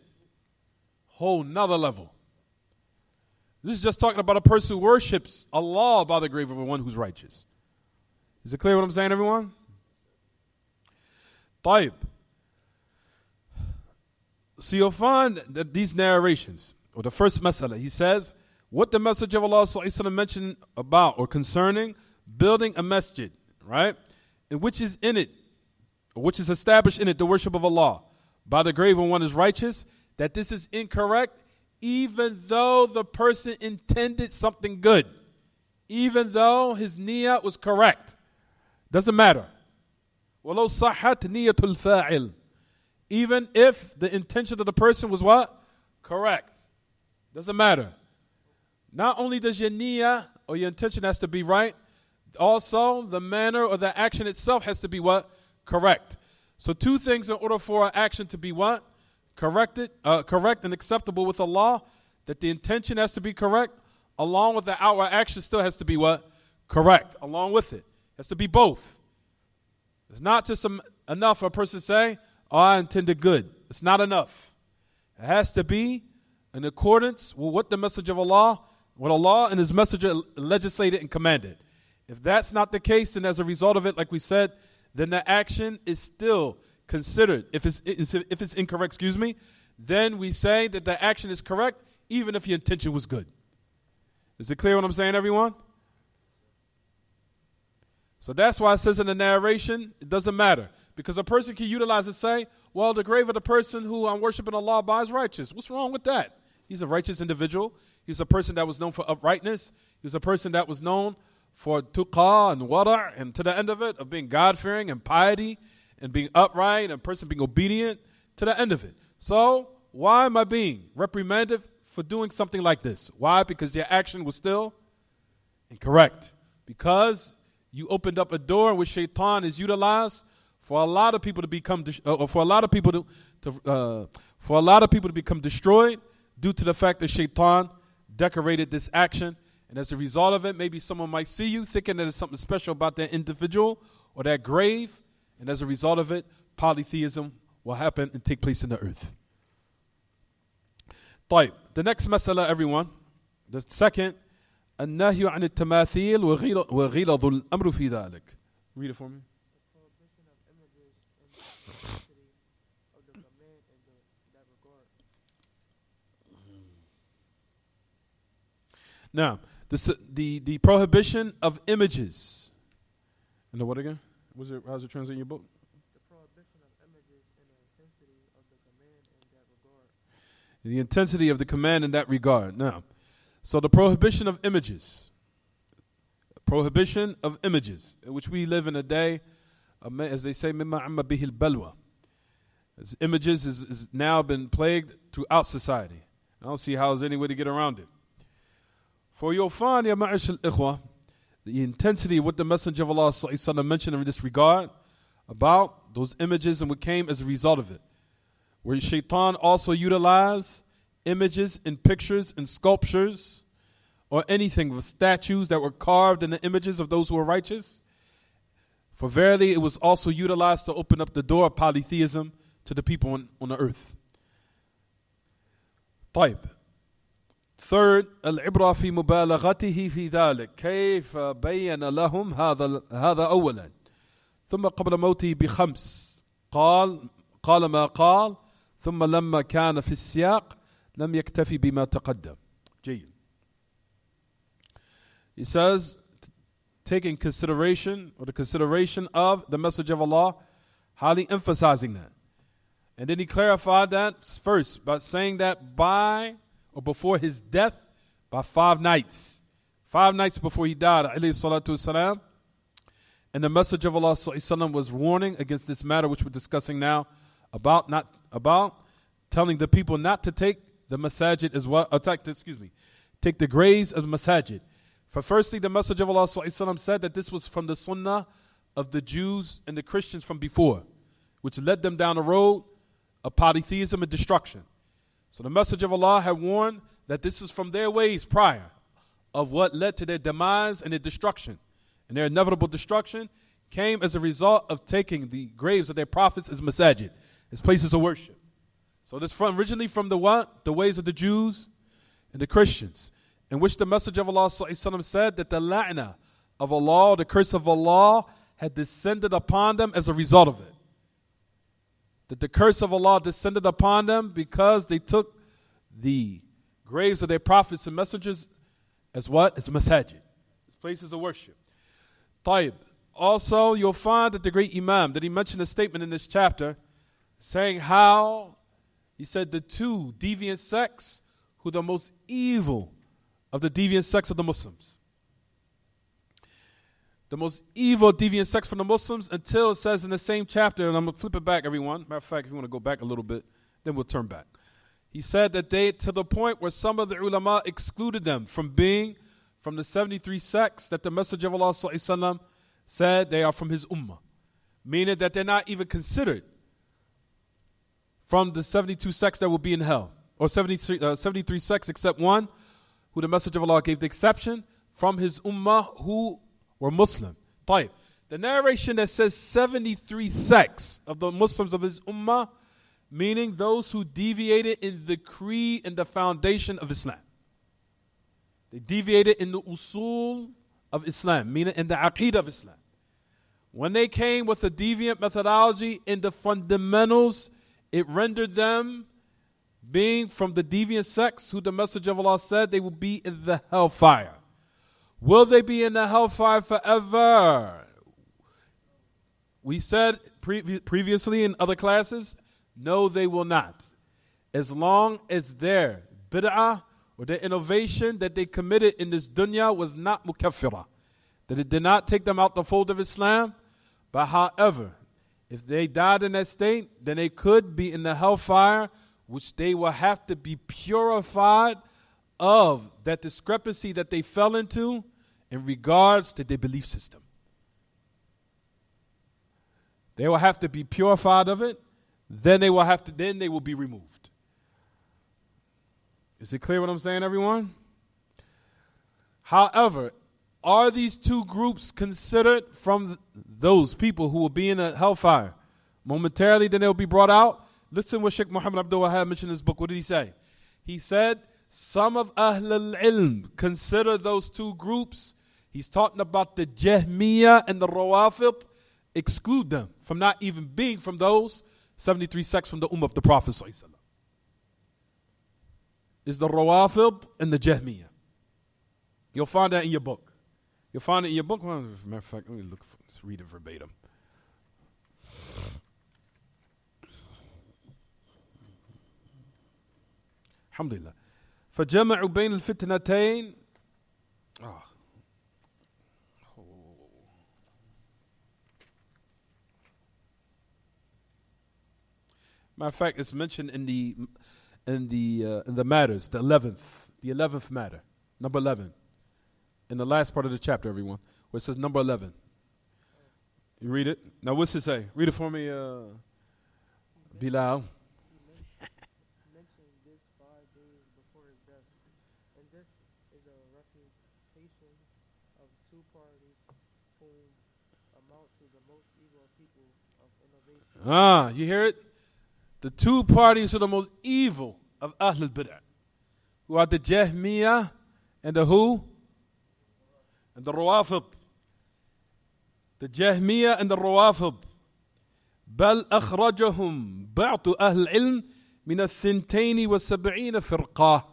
Whole nother level. This is just talking about a person who worships Allah by the grave of one who's righteous. Is it clear what I'm saying, everyone? طيب. So you'll find that these narrations, or the first masala, he says, what the Messenger of Allah ﷺ mentioned about or concerning building a masjid, right? And which is in it, or which is established in it, the worship of Allah by the grave when one is righteous, that this is incorrect, even though the person intended something good, even though his niyyah was correct. Doesn't matter. وَلَوْ صَحَّتْ نِيَّةُ الْفَاعِلِ. Even if the intention of the person was what? Correct. Doesn't matter. Not only does your niyyah or your intention has to be right, also the manner or the action itself has to be what? Correct. So two things in order for an action to be what? Correct and acceptable with Allah, that the intention has to be correct, along with the outward action still has to be what? Correct, along with it. It has to be both. It's not just enough for a person to say, oh, I intended good. It's not enough. It has to be in accordance with what the message of Allah, what Allah and His Messenger legislated and commanded. If that's not the case, then as a result of it, like we said, then the action is still considered. If it's incorrect, then we say that the action is correct, even if your intention was good. Is it clear what I'm saying, everyone? So that's why it says in the narration, it doesn't matter. Because a person can utilize it and say, well, the grave of the person who I'm worshiping Allah by is righteous. What's wrong with that? He's a righteous individual. He's a person that was known for uprightness. He was a person that was known for tuqa and wara', and to the end of it, of being God-fearing and piety and being upright and a person being obedient to the end of it. So why am I being reprimanded for doing something like this? Why? Because your action was still incorrect. Because you opened up a door in which shaitan is utilized for a lot of people to become become destroyed due to the fact that shaitan decorated this action. And as a result of it, maybe someone might see you thinking that there's something special about that individual or that grave. And as a result of it, polytheism will happen and take place in the earth. طيب. The next masala, everyone. The second, النهي عن التماثيل وغلظ الأمر في ذلك. Read it for me. Now, the prohibition of images. And the what again? How's it translate in your book? The prohibition of images and the intensity of the command in that regard. The intensity of the command in that regard. Now, so the prohibition of images. Prohibition of images, in which we live in a day, as they say, مِمَّا عَمَّ بِهِ الْبَلْوَى. As images is now been plagued throughout society. I don't see how there's any way to get around it. For you'll find, ya ma'ash al-ikhwa, the intensity of what the Messenger of Allah ﷺ mentioned in this regard about those images and what came as a result of it. Where shaitan also utilized images and pictures and sculptures or anything with statues that were carved in the images of those who were righteous. For verily it was also utilized to open up the door of polytheism to the people on the earth. طيب. Third, العبرة في مبالغته في ذلك كيف بين لهم هذا أولا ثم قبل موته بخمس قال ما قال ثم لما كان في السياق لم يكتفي بما تقدم. جيد. He says, taking consideration or the consideration of the message of Allah, highly emphasizing that. And then he clarified that first by saying that by or before his death by 5 nights. 5 nights before he died, alayhi salatu wasalam. And the message of Allah ﷺ was warning against this matter which we're discussing now about telling the people not to take the masajid as well, take the graves of the masajid. For firstly, the message of Allah ﷺ said that this was from the sunnah of the Jews and the Christians from before, which led them down the road of polytheism and destruction. So the message of Allah had warned that this is from their ways prior of what led to their demise and their destruction. And their inevitable destruction came as a result of taking the graves of their prophets as masajid, as places of worship. So this originally from the what? The ways of the Jews and the Christians, in which the message of Allah ﷺ said that the la'na of Allah, the curse of Allah, had descended upon them as a result of it. that the curse of Allah descended upon them because they took the graves of their prophets and messengers as what? As masajid, as places of worship. Tayyib. Also, you'll find that the great Imam, that he mentioned a statement in this chapter saying how, he said, the two deviant sects who are the most evil of the deviant sects of the Muslims. The most evil deviant sects from the Muslims, until it says in the same chapter, and I'm going to flip it back, everyone. Matter of fact, if you want to go back a little bit, then we'll turn back. He said that they, to the point where some of the ulama excluded them from being from the 73 sects that the Messenger of Allah ﷺ said they are from his ummah. Meaning that they're not even considered from the 72 sects that will be in hell. Or 73 sects except one, who the Messenger of Allah gave the exception, from his ummah who were Muslim. Tayyib. The narration that says 73 sects of the Muslims of his ummah, meaning those who deviated in the creed and the foundation of Islam. They deviated in the usul of Islam, meaning in the aqeedah of Islam. When they came with a deviant methodology in the fundamentals, it rendered them being from the deviant sects who the Messenger of Allah said they will be in the hellfire. Will they be in the hellfire forever? We said previously in other classes, no, they will not. As long as their bid'ah or their innovation that they committed in this dunya was not mukaffirah, that it did not take them out the fold of Islam. But however, if they died in that state, then they could be in the hellfire, which they will have to be purified of that discrepancy that they fell into in regards to their belief system. They will have to be purified of it, then they will be removed. Is it clear what I'm saying, everyone? However, are these two groups considered from those people who will be in a hellfire? Momentarily, then they'll be brought out. Listen what Sheikh Muhammad Abdul Wahab mentioned in his book. What did he say? He said, some of Ahl al-Ilm consider those two groups. He's talking about the Jahmiyyah and the Rawafid. Exclude them from not even being from those 73 sects from the Ummah of the Prophet ﷺ. Is the Rawafid and the Jahmiyyah. You'll find that in your book. You'll find it in your book. Well, as a matter of fact, let me let's read it verbatim. Alhamdulillah. فجمعوا بين الفتنتين. Matter of fact, it's mentioned in the matters, the 11th matter, number 11, in the last part of the chapter, everyone, where it says number 11. You read it. Now, what's it say? Read it for me, Bilal. Mentioned this 5 days before his death, and this is a refutation of two parties whom amount to the most evil people of innovation. You hear it? The two parties are the most evil of Ahl al-Bid'ah, who are the Jahmiyyah and the who? And the Rawafid. The Jahmiyyah and the Rawafid. بل أخرجهم بعض أهل العلم من 72 فرقة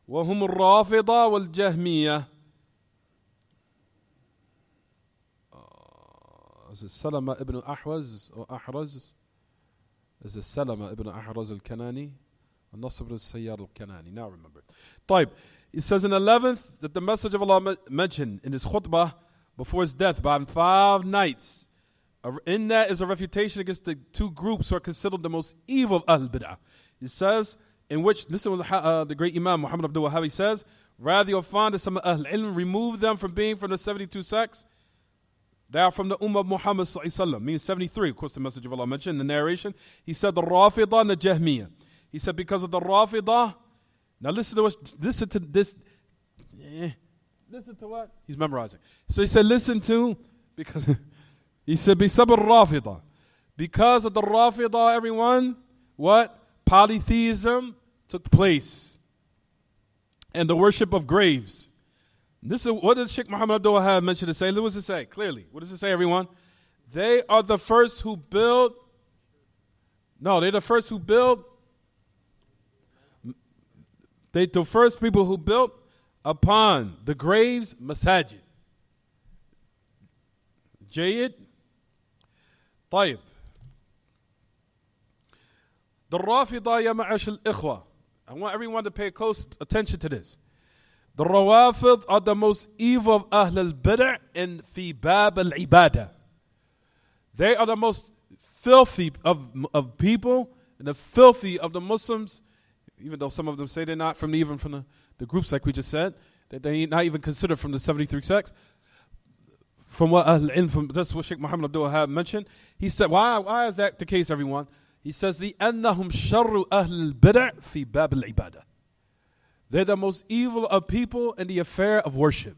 وهم الرافضة والجهمية. Is it Salama ibn Ahwaz or Ahraz? Is it Salama ibn Ahraz al-Kanani? Or Nasr al-Sayyar al-Kanani? Now I remember. طيب. It says in 11th that the Messenger of Allah mentioned in his khutbah before his death about 5 nights. In that is a refutation against the two groups who are considered the most evil of Ahl Bid'ah. It says, in which, listen to the great Imam Muhammad Abdul Wahab, he says, rather you'll find that some Ahl Ilm remove them from being from the 72 sects. They are from the Ummah of Muhammad ﷺ, meaning 73, of course the Messenger of Allah mentioned in the narration. He said the Rafidah and the Jahmiyyah. He said because of the Rafidah. Now listen to this. Listen to what? He's memorizing. So he said listen to, because he said بسبب الرافضة. Because of the Rafidah, everyone, what? Polytheism took place. And the worship of graves. This is what does Sheikh Muhammad Abdul Wahab mention to say? What does it say? Clearly. What does it say, everyone? They are the first who built No, they're the first who built. They the first people who built upon the graves masajid. Jayyid. طيب. The Rafida ya ma'ash al-ikhwa. I want everyone to pay close attention to this. The Rawafid are the most evil of Ahl al-Bid'ah in fi bab al-ibadah. They are the most filthy of people and the filthy of the Muslims, even though some of them say they're not from the groups like we just said, that they not even considered from the 73 sects. From what that's what Sheikh Muhammad Abdul Wahab mentioned. He said, why is that the case, everyone? He says, لِأَنَّهُمْ شَرُّ أَهْلِ الْبِدْعِ فِي بَابِ الْعِبَادَةِ. They're the most evil of people in the affair of worship.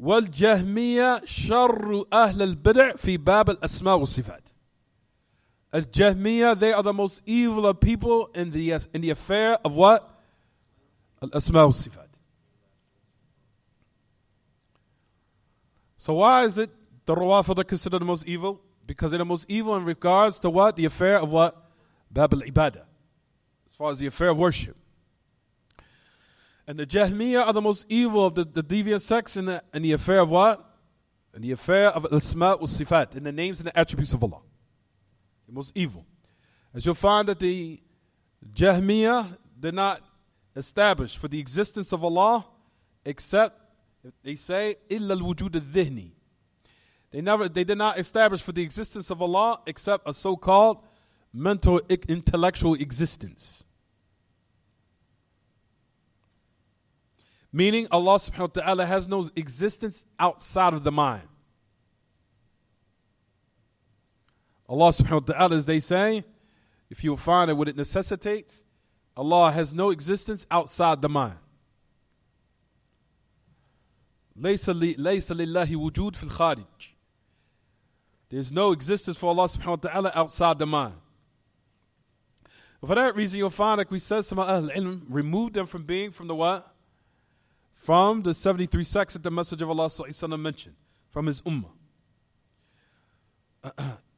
وَالْجَهْمِيَّةِ شَرُّ أَهْلِ الْبِدْعِ فِي بَابِ الْأَسْمَاءِ وَالصِّفَاتِ. Al-Jahmiyyah, they are the most evil of people in the affair of what? Al-Asma' wal-Sifat. So why is it the Rawafid are considered the most evil? Because they're the most evil in regards to what? The affair of what? Bab al-Ibadah. As far as the affair of worship. And the Jahmiyyah are the most evil of the deviant sects in the affair of what? In the affair of Al-Asma' wal-Sifat, in the names and the attributes of Allah. The most evil. As you'll find that the Jahmiyyah did not establish for the existence of Allah except, they say, إِلَّا الْوُجُودَ الذِّهْنِ. They did not establish for the existence of Allah except a so-called mental intellectual existence. Meaning Allah subhanahu wa ta'ala has no existence outside of the mind. Allah subhanahu wa ta'ala, as they say, if you will find it, what it necessitates, Allah has no existence outside the mind. لَيْسَ لِلَّهِ وُجُودٌ فِي الْخَارِجِ. There's no existence for Allah subhanahu wa ta'ala outside the mind. For that reason, you'll find, like we said, some al-ilm removed them from being from the what? From the 73 sects that the Messenger of Allah sallallahu alaihi wasallam mentioned, from his ummah.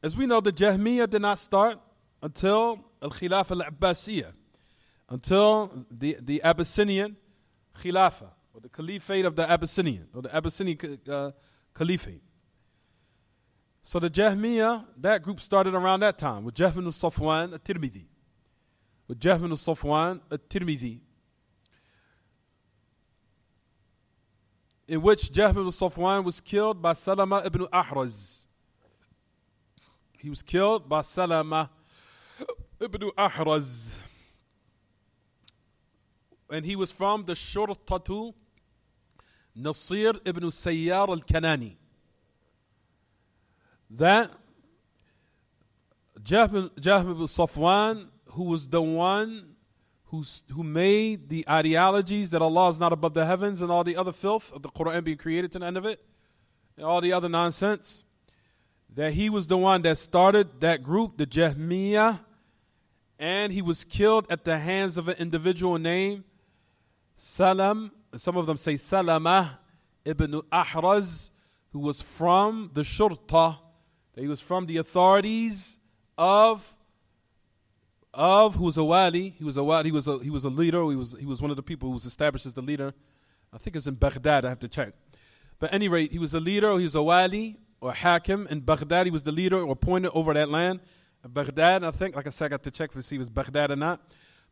As we know, the Jahmiyyah did not start until al-Khilafah al-Abbasiyah, until the Abyssinian Khilafah, or the Caliphate of the Abyssinian, or the Abyssinian Caliphate. So the Jahmiyyah, that group started around that time, with Jahm ibn Safwan at-Tirmidhi. With Jahm ibn Safwan at-Tirmidhi, in which Jahm ibn Safwan was killed by Salama ibn Ahraz. He was killed by Salama ibn Ahraz. And he was from the Shurtatu Nasir ibn Sayyar al-Kanani. That Jahm ibn Safwan, who was the one who made the ideologies that Allah is not above the heavens and all the other filth of the Quran being created to the end of it, and all the other nonsense, that he was the one that started that group, the Jahmiyyah, and he was killed at the hands of an individual named Salam, some of them say Salama ibn Ahraz, who was from the Shurta, that he was from the authorities of who was a wali. He was a leader. He was one of the people who was established as the leader. I think it's in Baghdad. I have to check. But at any rate, he was a leader. He was a wali or hakim in Baghdad. He was the leader or appointed over that land of Baghdad. I think, like I said, I got to check to see if it was Baghdad or not.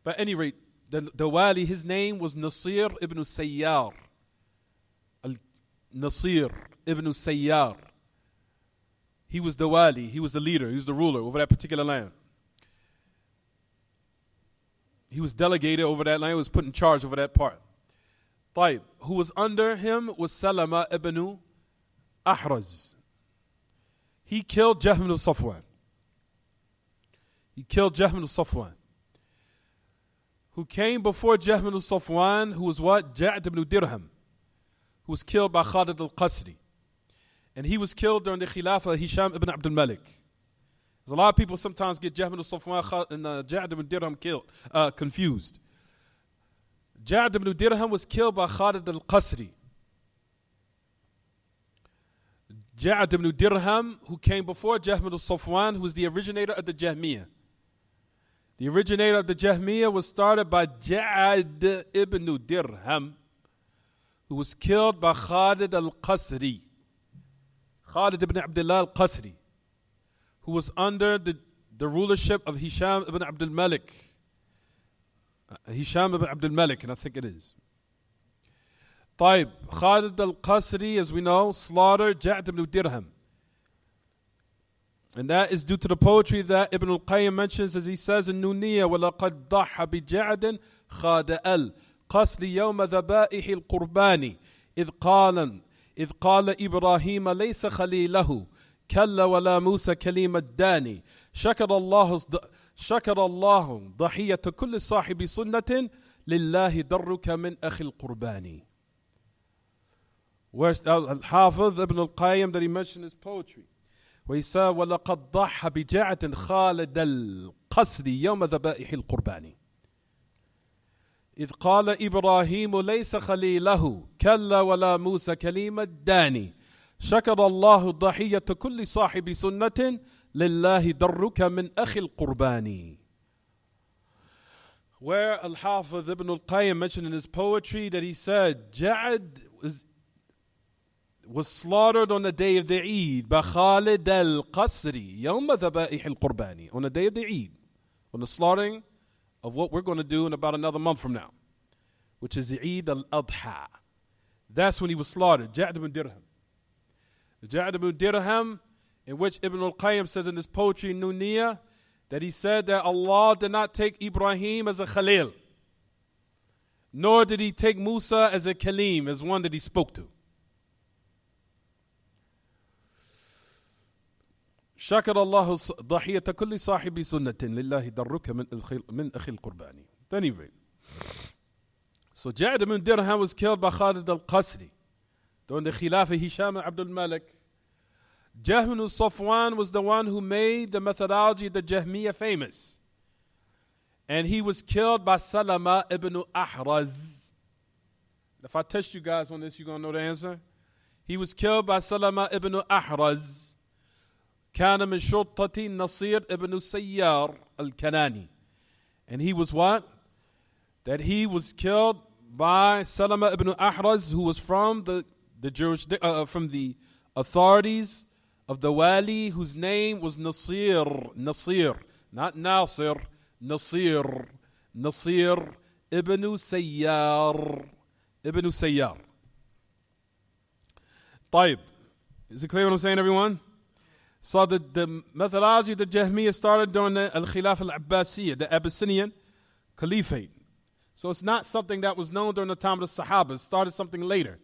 But at any rate, the wali, his name was Nasir ibn Sayyar. Nasir ibn Sayyar. He was the wali. He was the leader. He was the ruler over that particular land. He was delegated over that land. He was put in charge over that part. طيب, who was under him was Salama ibn Ahraz. He killed Jahm ibn Safwan. He killed Jahm ibn Safwan. Who came before Jahm ibn Safwan, who was what? Ja'd ibn Dirham, who was killed by Khalid al-Qasri. And he was killed during the Khilafah of Hisham ibn Abdul Malik. There's a lot of people sometimes get Jahm ibn Safwan and Ja'd ibn Dirham confused. Ja'd ibn Dirham was killed by Khalid al-Qasri. Ja'ad ibn Dirham, who came before Jahm al-Safwan, who was the originator of the Jahmiyyah. The originator of the Jahmiyyah was started by Ja'ad ibn Dirham, who was killed by Khalid al-Qasri. Khalid ibn Abdullah al-Qasri, who was under the rulership of Hisham ibn Abdul Malik. Hisham ibn Abdul Malik, and I think it is. طيب, Khalid al-Qasri, as we know, slaughtered Ja'ad ibn Dirham. And that is due to the poetry that Ibn al-Qayyim mentions, as he says in Nuniyya, وَلَقَدْ ضَحَّ بِجَعْدٍ خَادَ الْقَصْلِ يَوْمَ ذَبَائِحِ الْقُرْبَانِ إِذْ قَالَ إِبْرَاهِيمَ لَيْسَ خَلِيلَهُ كَلَّ وَلَا مُوسَى كَلِيمَ الدَّانِ شكر الله ضحية كل صاحب سنة لله درك من أخي القرباني. Where's Al-Hafiz Ibn al-Qayyim that he mentioned his poetry, where he said, وَلَقَدْ ضَحَّ بِجَعْدٍ خَالِدَ الْقَصْرِ يَوْمَ ذَبَائِحِ الْقُرْبَانِ إِذْ قَالَ إِبْرَاهِيمُ لَيْسَ خَلِيلَهُ كَلَّ وَلَا مُوسَى كَلِيمَ الدَّانِ شكر الله ضحية كل صاحب سنة لله درك من أخي القرباني. Where Al-Hafiz Ibn al-Qayyim mentioned in his poetry that he said, Ja'ad was slaughtered on the day of the Eid by Khalid al-Qasri, يوم ذبائح القرباني, on the day of the Eid, on the slaughtering of what we're going to do in about another month from now, which is the Eid al-Adha. That's when he was slaughtered, Ja'ad ibn Dirham. Ja'ad ibn Dirham, in which Ibn al-Qayyim says in his poetry, Nuniyya, that he said that Allah did not take Ibrahim as a Khalil, nor did he take Musa as a Kalim, as one that he spoke to. شكر الله ضحية كل صاحب سنة لله درك من أخي القرباني. Anyway, so Ja'ad ibn Dirham was killed by Khalid al-Qasri during the Khilafah Hisham ibn Abdul Malik. Jahm al-Safwan was the one who made the methodology of the Jahmiyyah famous. And he was killed by Salama ibn Ahraz. If I test you guys on this, you're going to know the answer. He was killed by Salama ibn Ahraz. كان من شرطة نصير ابن سيار الكناني. And he was what? That he was killed by Salama ibn Ahraz, who was from the from the authorities of the Wali, whose name was Nasir, not Nasir, Nasir ibn Sayyar. طيب, is it clear what I'm saying, everyone? So the methodology of the Jahmiyyah started during the Al-Khilafah al-Abbasiyya, the Abyssinian Caliphate. So it's not something that was known during the time of the Sahaba. It started something later.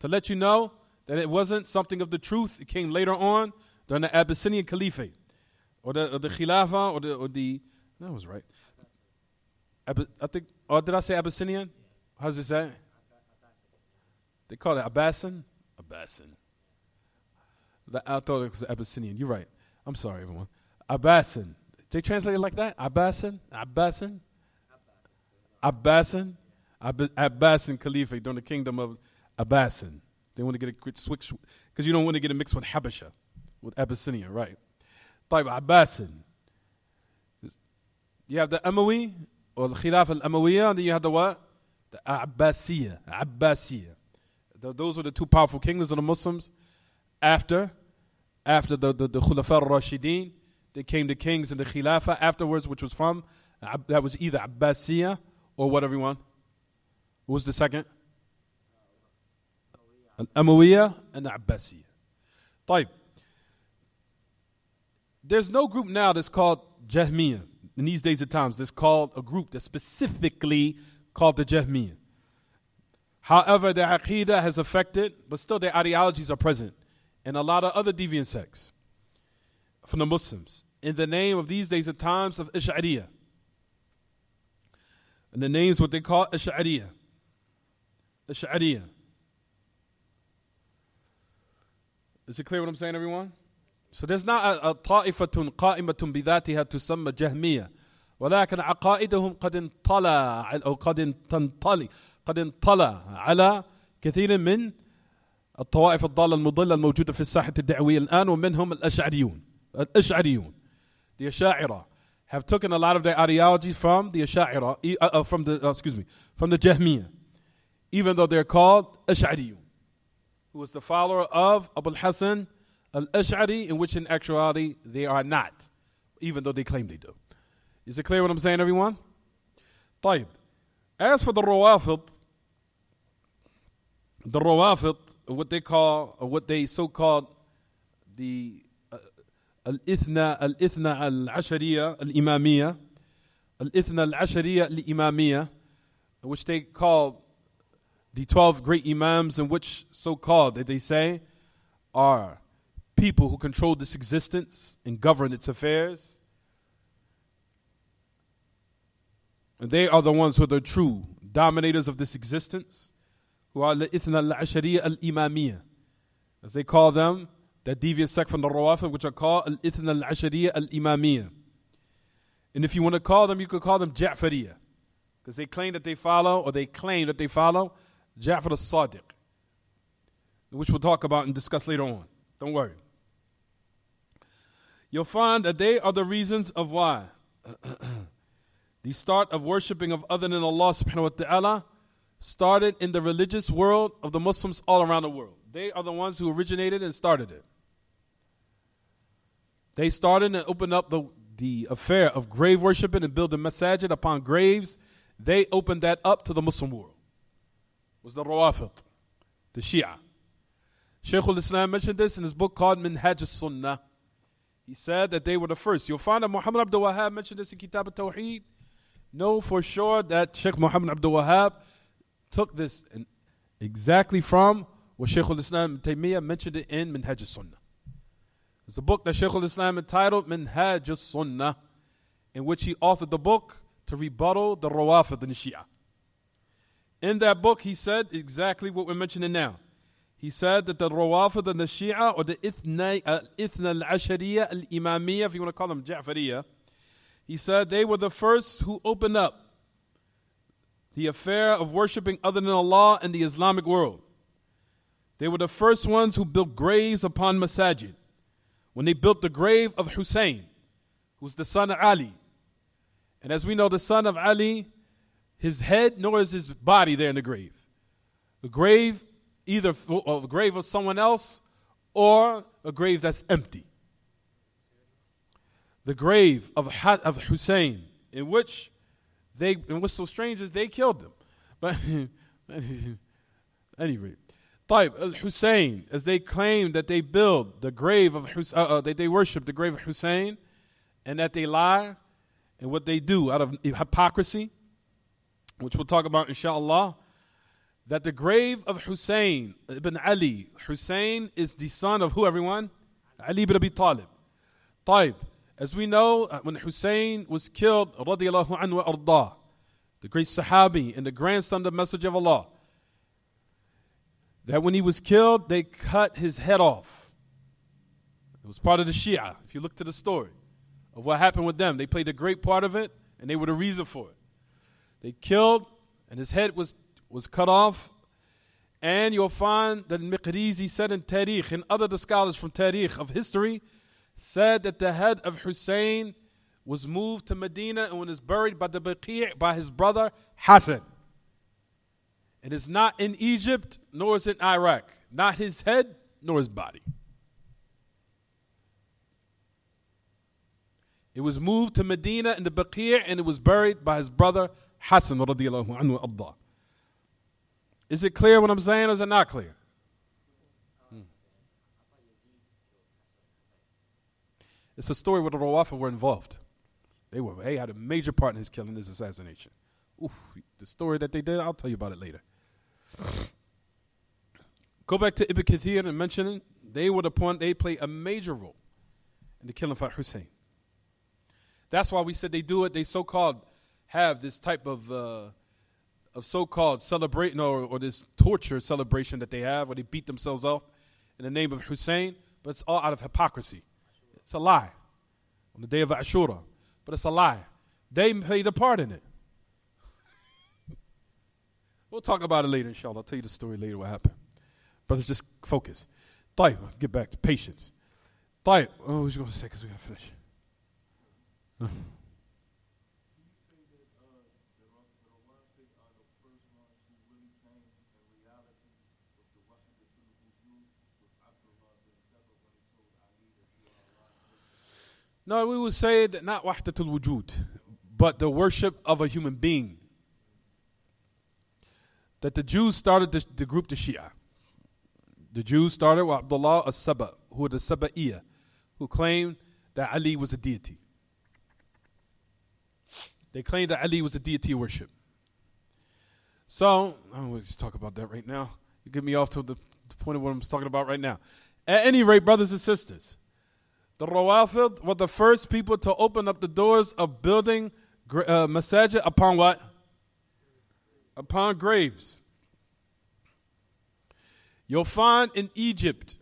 To let you know that it wasn't something of the truth. It came later on during the Abyssinian Caliphate. Or the Khilafah, or the that was right. I think, or did I say Abyssinian? How does it say? They call it Abbasin? Abbasin. I thought it was Abyssinian. You're right. I'm sorry, everyone. Abbasin. They translate it like that? Abbasin? Abbasin Caliphate during the kingdom of Abbasin. They want to get a quick switch, because you don't want to get it mixed with Habasha, with Abyssinia, right? Abbasin. You have the Amawi, or the Khilafah al-Amawiyya, and then you have the what? The Abbasiyya. Those were the two powerful kingdoms of the Muslims. After the Khulafa al-Rashidin, they came the kings and the Khilafah afterwards, which was from, that was either Abbasiyya or what, everyone? What was the second? Al-Amawiyya and the Abbasiyya. طيب. There's no group now that's called Jahmiyyah in these days of times. That's called a group that's specifically called the Jahmiyyah. However, their aqidah has affected, but still their ideologies are present. And a lot of other deviant sects from the Muslims in the name of these days and times of Ash'ariyah. And the name's what they call Ash'ariyah. Ash'ariyah. Is it clear what I'm saying, everyone? So there's not a طائفة قائمة بذاتها تسمى جهمية, ولكن عقائدهم قد انطلى أو قد انطلى على كثير من الطوائف الضالة المضلة الموجودة في الساحة الدعوية الآن ومنهم الأشعريون. The Ash'ari have taken a lot of their ideology from the Ash'ari, from the Jahmiyyah, even though they're called Ash'ariyun, who was the follower of Abu al-Hasan al-Ash'ari, in which in actuality they are not, even though they claim they do. Is it clear what I'm saying, everyone? طيب. As for the Rawafid, what they call, or what they so-called the al-Ithna al-Ashariya al-Imamiyya, al-Ithna al-Ashariya al-Imamiyya, which they call the 12 great Imams, in which so-called, that they say, are people who control this existence and govern its affairs. And they are the ones who are the true dominators of this existence, who are al-Ithna al-Ashariya al-Imamiyya, as they call them, that devious sect from the Rawafid, which are called al-Ithna al-Ashariya al-Imamiyya. And if you want to call them, you could call them Ja'fariyya, because they claim that they follow Ja'far al-Sadiq, which we'll talk about and discuss later on. Don't worry. You'll find that they are the reasons of why the start of worshipping of other than Allah subhanahu wa ta'ala started in the religious world of the Muslims all around the world. They are the ones who originated and started it. They started and opened up the affair of grave worshiping and building masajid upon graves. They opened that up to the Muslim world. It was the Rawafid, the Shia. Shaykh al-Islam mentioned this in his book called Minhaj al-Sunnah. He said that they were the first. You'll find that Muhammad Abdul Wahhab mentioned this in Kitaab At-Tawheed. Know for sure that Shaykh Muhammad Abdul Wahhab took this exactly from what Shaykh al-Islam Taymiyyah mentioned it in Minhaj al-Sunnah. It's a book that Shaykh al-Islam entitled Minhaj al-Sunnah, in which he authored the book to rebuttal the Rawafid and the Shia. In that book, he said exactly what we're mentioning now. He said that the Rawafid and the Shia, or the Ithna al-Ashariya al-Imamiyya, if you want to call them Ja'fariyya, he said they were the first who opened up the affair of worshipping other than Allah in the Islamic world. They were the first ones who built graves upon masajid. When they built the grave of Hussein, who was the son of Ali. And as we know, the son of Ali, his head nor is his body there in the grave. The grave, either a grave of someone else or a grave that's empty. The grave of Hussein, in which what's so strange is they killed him. But anyway, al-Hussein, as they claim that they build the grave of that they worship the grave of Hussein, and that they lie, and what they do out of hypocrisy, which we'll talk about inshallah, that the grave of Hussein ibn Ali, Hussein is the son of who, everyone? Ali ibn Abi Talib. As we know, when Hussein was killed, radiyallahu anhu ardah, the great Sahabi and the grandson of the Messenger of Allah, that when he was killed, they cut his head off. It was part of the Shia. If you look to the story of what happened with them, they played a great part of it, and they were the reason for it. They killed, and his head was cut off. And you'll find that Miqrizi said in Tariq, and other the scholars from Tariq of history, said that the head of Hussein was moved to Medina and was buried by the Baqi' by his brother Hassan. It is not in Egypt, nor is it in Iraq. Not his head, nor his body. It was moved to Medina in the Baqi' and it was buried by his brother Hassan radiyallahu anhu ardah. Is it clear what I'm saying, or is it not clear? It's a story where the Rawafid were involved. They had a major part in his killing, his assassination. Oof, the story that they did, I'll tell you about it later. Go back to Ibn Kathir and mention it. They play a major role in the killing of Hussein. That's why we said they do it. They so-called have this type of so-called celebration or this torture celebration that they have, where they beat themselves up in the name of Hussein, but it's all out of hypocrisy. It's a lie. On the day of Ashura. But it's a lie. They played a part in it. We'll talk about it later, inshallah. I'll tell you the story later what happened. Brothers, just focus. طيب, get back to patience. طيب, what was you going to say? Because we got to finish. No, we would say that not wahdatul wujud, but the worship of a human being. That the Jews started the group the Shia. The Jews started with Abdullah as-Saba, who were the Saba'iyya, who claimed that Ali was a deity. They claimed that Ali was a deity of worship. So, I'm going to talk about that right now. You get me off to the point of what I'm talking about right now. At any rate, brothers and sisters, the Rawafid were the first people to open up the doors of building masajid upon what? Upon graves. You'll find in Egypt,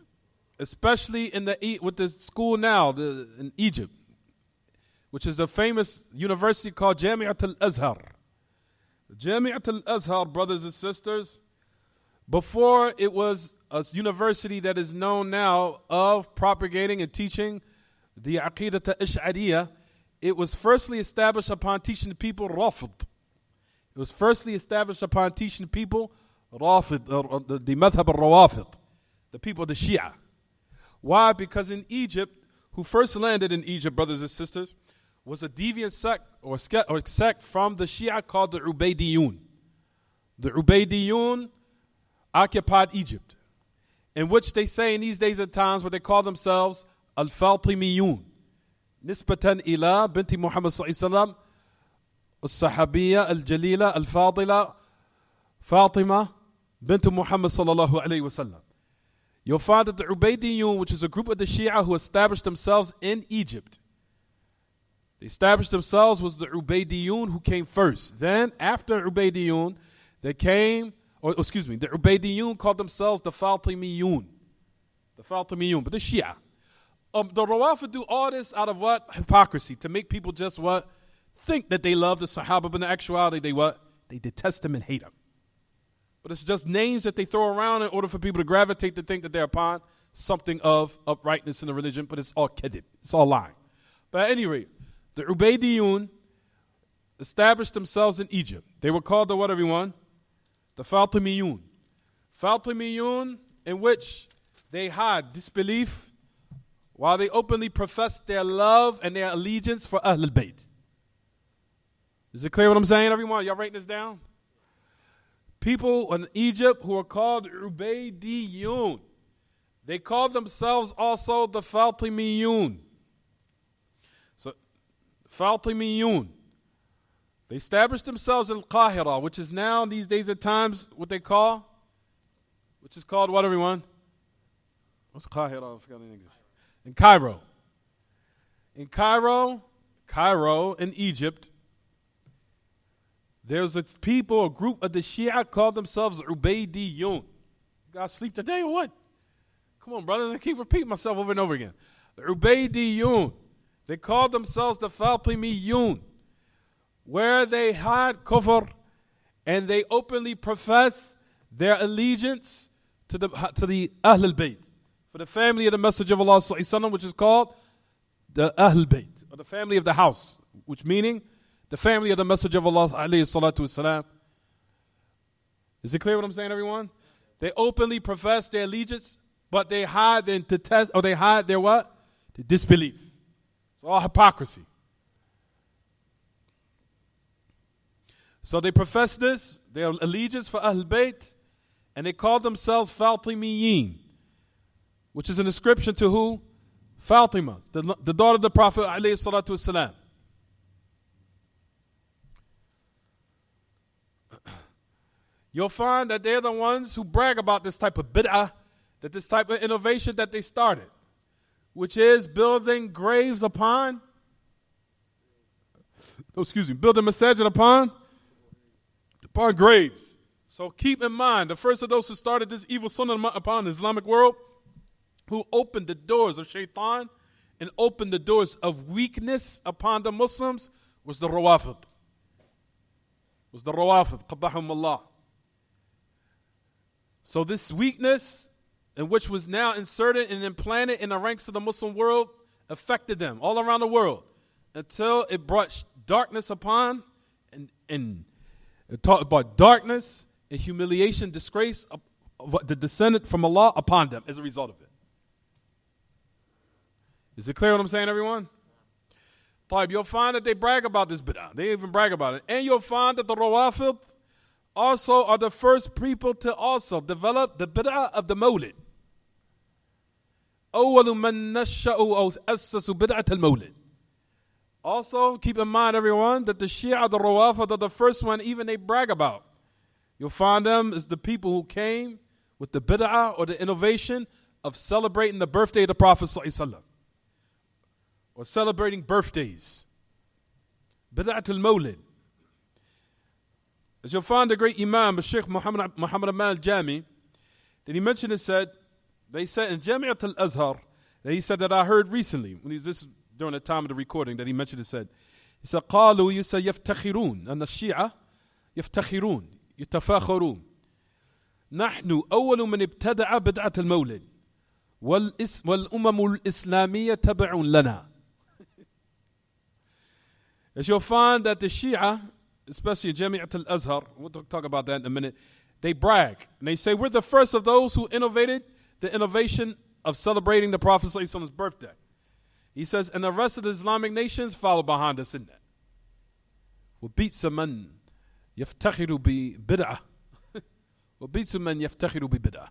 especially in with the school now in Egypt, which is the famous university called Jami'at al-Azhar. Jami'at al-Azhar, brothers and sisters, before it was a university that is known now of propagating and teaching the Aqidah al-Ash'ariyah, it was firstly established upon teaching the people Rafid. It was firstly established upon teaching the people Rafid, the Madhab al-Rawafid, the people of the Shia. Why? Because in Egypt, who first landed in Egypt, brothers and sisters, was a deviant sect or sect from the Shia called the Ubaydiyun. The Ubaydiyun occupied Egypt, in which they say in these days and times what they call themselves Al-Fatimiyun. Nisbatan ila binti Muhammad sallallahu alayhi wa sallam, Al-Sahabiyya, Al-Jalila, Al-Fadila, Fatima, bint Muhammad sallallahu alayhi wa sallam. You'll find that the Ubaydiyun, which is a group of the Shia who established themselves in Egypt. They established themselves was the Ubaydiyun who came first. Then after Ubaydiyun, they came, the Ubaydiyun called themselves the Fatimiyun. The Fatimiyun, but the Shia. The Rawafid do all this out of what? Hypocrisy, to make people just what? Think that they love the Sahaba, but in actuality they what? They detest them and hate them. But it's just names that they throw around in order for people to gravitate to think that they're upon something of uprightness in the religion, but it's all kedib. It's all lying. But at any rate, the Ubaydiyun established themselves in Egypt. They were called the what, everyone? The Fatimiyun. Fatimiyun, in which they hide disbelief while they openly profess their love and their allegiance for Ahlul Bayt. Is it clear what I'm saying, everyone? Y'all writing this down? People in Egypt who are called Ubaydiyun. They called themselves also the Fatimiyun. So, Fatimiyun. They established themselves in Al-Qahira, which is now, these days at times, what they call, which is called what, everyone? What's Qahira? I forgot in English. In Cairo. In Cairo, in Egypt, there's a people, a group of the Shia called themselves Ubaydiyun. You guys sleep today or what? Come on, brothers, I keep repeating myself over and over again. The Ubaydiyun, they called themselves the Fatimiyun, where they hide kufr and they openly profess their allegiance to the Ahlul Bayt, for the family of the Messenger of Allah sallallahu alaihi wasallam, which is called the Ahlul Bayt, or the family of the house, which meaning the family of the Messenger of Allah alayhi salatu wasalam. Is it clear what I'm saying, everyone? They openly profess their allegiance, but they hide their what? Their disbelief. It's all hypocrisy. So they profess this, their allegiance for Ahlul Bayt, and they call themselves Fatimiyin, which is an inscription to who? Fatima, the daughter of the Prophet alayhi salatu wasalam. You'll find that they're the ones who brag about this type of bid'ah, that this type of innovation that they started, which is building graves upon, building masajid upon graves. So keep in mind, the first of those who started this evil sunnah upon the Islamic world, who opened the doors of shaitan and opened the doors of weakness upon the Muslims, was the Rawafid. Qabbahum Allah. So this weakness and which was now inserted and implanted in the ranks of the Muslim world, affected them all around the world until it brought darkness upon and it taught about darkness and humiliation, disgrace of the descendant from Allah upon them as a result of it. Is it clear what I'm saying, everyone? You'll find that they brag about this bid'ah. They even brag about it. And you'll find that the Rawafid also are the first people to also develop the bid'ah of the Mawlid. أول من نشأوا أو أسسوا بدعة المولد. Also, keep in mind, everyone, that the Shia, the Rawafid, are the first one even they brag about. You'll find them as the people who came with the bid'ah or the innovation of celebrating the birthday of the Prophet ﷺ, or celebrating birthdays. Bid'at al-Mawlid. As you'll find the great Imam, Sheikh Muhammad Amal Jami, that he mentioned and said, they said in Jami'at al-Azhar, that he said that I heard recently, when he's this during the time of the recording, that he mentioned and said, he said, قالوا يفتخرون أن الشيعة يفتخرون يتفاخرون نحن أول من ابتدع بدعة المولد والأمم الإسلامية تبع لنا. As you'll find that the Shia, especially in Jami'at al-Azhar, we'll talk about that in a minute, they brag and they say, we're the first of those who innovated the innovation of celebrating the Prophet's birthday. He says, and the rest of the Islamic nations follow behind us in that. وَبِئْسَ مَنْ يَفْتَخِرُ بِبِدْعَةٍ وَبِئْسَ مَنْ يَفْتَخِرُ بِبِدْعَةٍ.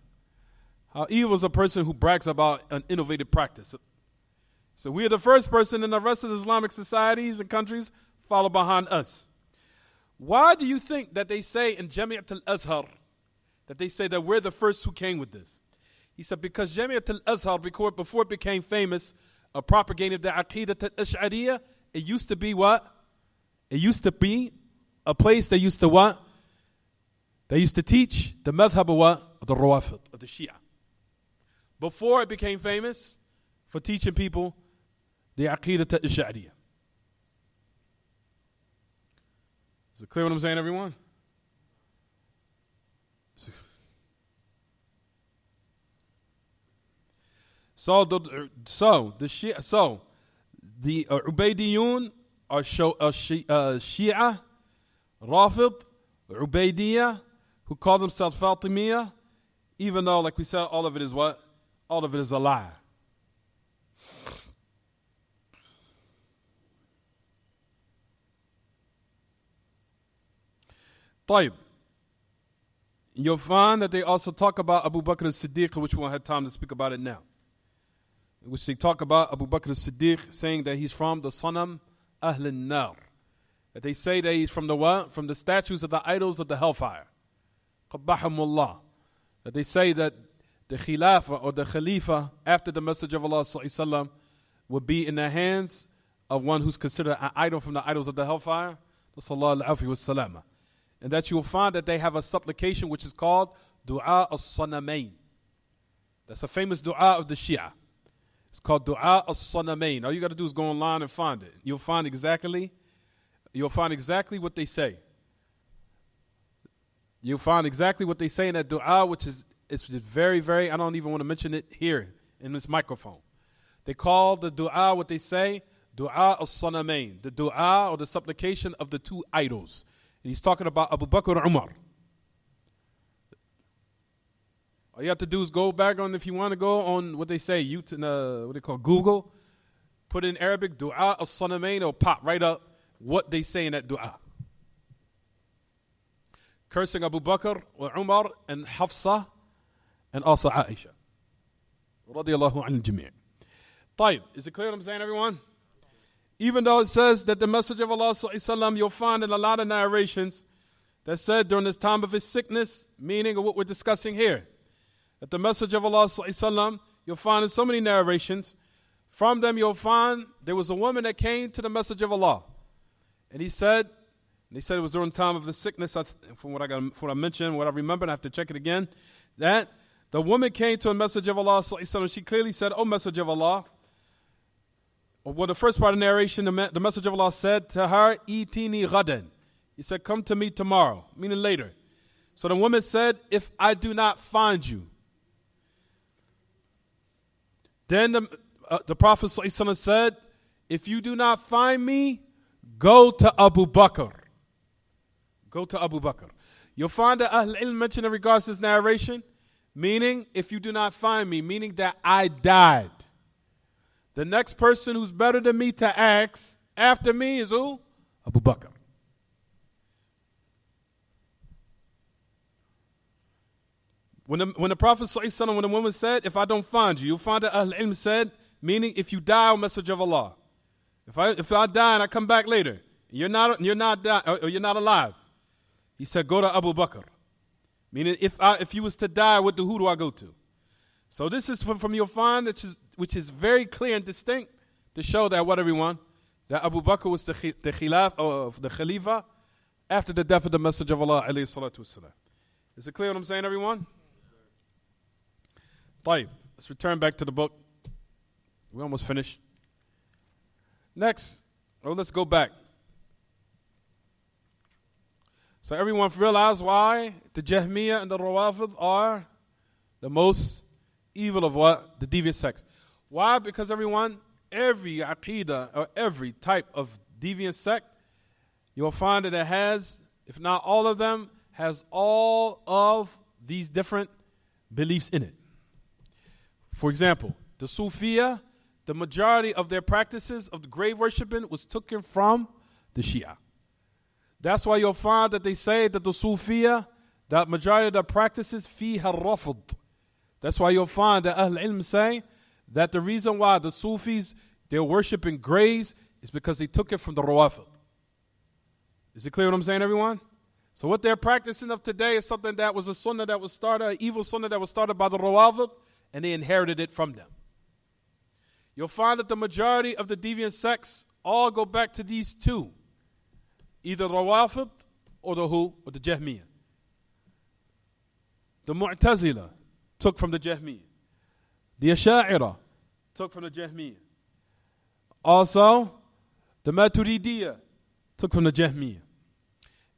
How evil is a person who brags about an innovative practice. So we are the first person, and the rest of the Islamic societies and countries follow behind us. Why do you think that they say in Jami'at al-Azhar, that they say that we're the first who came with this? He said, because Jami'at al-Azhar, before it became famous, propagated the Aqidat al-Ash'ariyah, it used to be what? It used to be a place they used to what? They used to teach the madhab of what? Of the Rawafid, of the Shia. Before it became famous for teaching people the Aqidat al-Ash'ariyah. Is it clear what I'm saying, everyone? So the Ubaydiyun are Shia, Rafid, Ubaydiyah, who call themselves Fatimiyah, even though, like we said, all of it is what? All of it is a lie. طيب. You'll find that they also talk about Abu Bakr as-Siddiq, which we won't have time to speak about it now. Which they talk about Abu Bakr as-Siddiq saying that he's from the Sanam Ahl al-Nar. That they say that he's from the what? From the statues of the idols of the hellfire. Qabbahumullah. That they say that the Khilafah or the Khalifa after the Messenger of Allah sallallahu alaihi wasallam would be in the hands of one who's considered an idol from the idols of the hellfire. Sallallahu alaihi wasallam. And that you will find that they have a supplication which is called Dua as-Sanamain. That's a famous dua of the Shia. It's called Dua as-Sanamain. All you got to do is go online and find it. You'll find exactly what they say. You'll find exactly what they say in that dua, which is it's very, very, I don't even want to mention it here in this microphone. They call the dua, what they say, Dua as-Sanamain, the dua or the supplication of the two idols. And he's talking about Abu Bakr and Umar. All you have to do is go back on, if you want to go on what they say, what they call Google, put in Arabic, Dua as-Sanamain, it'll pop right up what they say in that dua. Cursing Abu Bakr, Umar, and Hafsa, and also Aisha. Radiyallahu anil jami'. طيب, is it clear what I'm saying, everyone? Even though it says that the Messenger of Allah sallallahu alaihi wasallam, you'll find in a lot of narrations that said during this time of his sickness, meaning of what we're discussing here, that the Messenger of Allah sallallahu alaihi wasallam, you'll find in so many narrations, from them you'll find there was a woman that came to the Messenger of Allah, and he said it was during the time of the sickness, from what I mentioned, what I remember, and I have to check it again, that the woman came to a Messenger of Allah sallallahu alaihi wasallam, she clearly said, "O Messenger of Allah," well, the first part of the narration, the Messenger of Allah said to her, "Itini ghadan." He said, "Come to me tomorrow," meaning later. So the woman said, "If I do not find you." Then the Prophet ﷺ said, if you do not find me, go to Abu Bakr. Go to Abu Bakr. You'll find that Ahl Ilm mentioned in regards to this narration, meaning if you do not find me, meaning that I died. The next person who's better than me to ask after me is who? Abu Bakr. When the Prophet ﷺ, when the woman said, if I don't find you, you'll find that Ahl Ilm said, meaning if you die, O Messenger of Allah. If I die and I come back later, you're not alive. He said, go to Abu Bakr. Meaning, if you was to die, who do I go to? So this is from you'll find, which is very clear and distinct to show that what everyone, that Abu Bakr was the Khalifa after the death of the Messenger of Allah alayhi salatu wasalam. Is it clear what I'm saying, everyone? طيب, let's return back to the book. We almost finished. Next, let's go back. So everyone realize why the Jahmiyyah and the Rawafid are the most evil of what? The deviant sects. Why? Because every aqidah or every type of deviant sect, you'll find that it has, if not all of them, has all of these different beliefs in it. For example, the Sufiya, the majority of their practices of the grave worshiping was taken from the Shia. That's why you'll find that they say that the Sufiya, that majority of the practices, fiha rafd. That's why you'll find that Ahl Ilm say that the reason why the Sufis, they're worshiping graves is because they took it from the Rawafid. Is it clear what I'm saying, everyone? So what they're practicing of today is something that was a sunnah that was started, an evil sunnah that was started by the Rawafid, and they inherited it from them. You'll find that the majority of the deviant sects all go back to these two. Either Rawafid or the Jahmiyyah. The Mu'tazila took from the Jahmiyyah. The Asha'ira took from the Jahmiyyah. Also, the Maturidiyya took from the Jahmiyyah.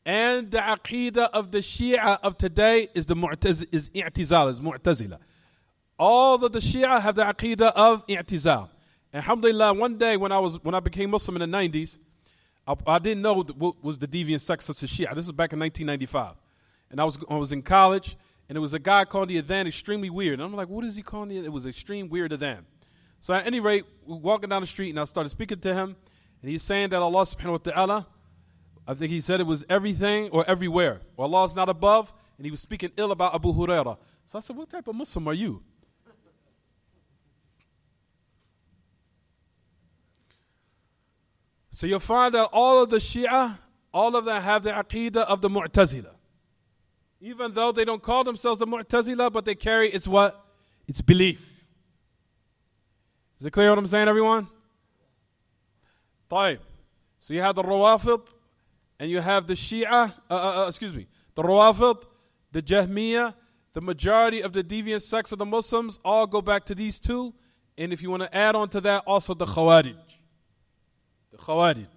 And the Aqidah of the Shia of today is Mu'tazila. All of the Shia have the Aqidah of I'tizal. And alhamdulillah, one day when I became Muslim in the 90s, I didn't know what was the deviant sects of the Shia. This was back in 1995. And I was in college, and there was a guy calling the adhan extremely weird. And I'm like, what is he calling it? It was extreme weird adhan. So at any rate, we were walking down the street, and I started speaking to him, and he's saying that Allah subhanahu wa ta'ala, I think he said it was everything or everywhere. Or Allah is not above, and he was speaking ill about Abu Hurairah. So I said, what type of Muslim are you? So you'll find that all of the Shia, all of them have the Aqidah of the Mu'tazila. Even though they don't call themselves the Mu'tazila, but they carry its what? Its belief. Is it clear what I'm saying, everyone? طيب. So you have the Rawafid, and you have the Shia, the Rawafid, the Jahmiyyah, the majority of the deviant sects of the Muslims all go back to these two. And if you want to add on to that, also the Khawarij. The Khawarij.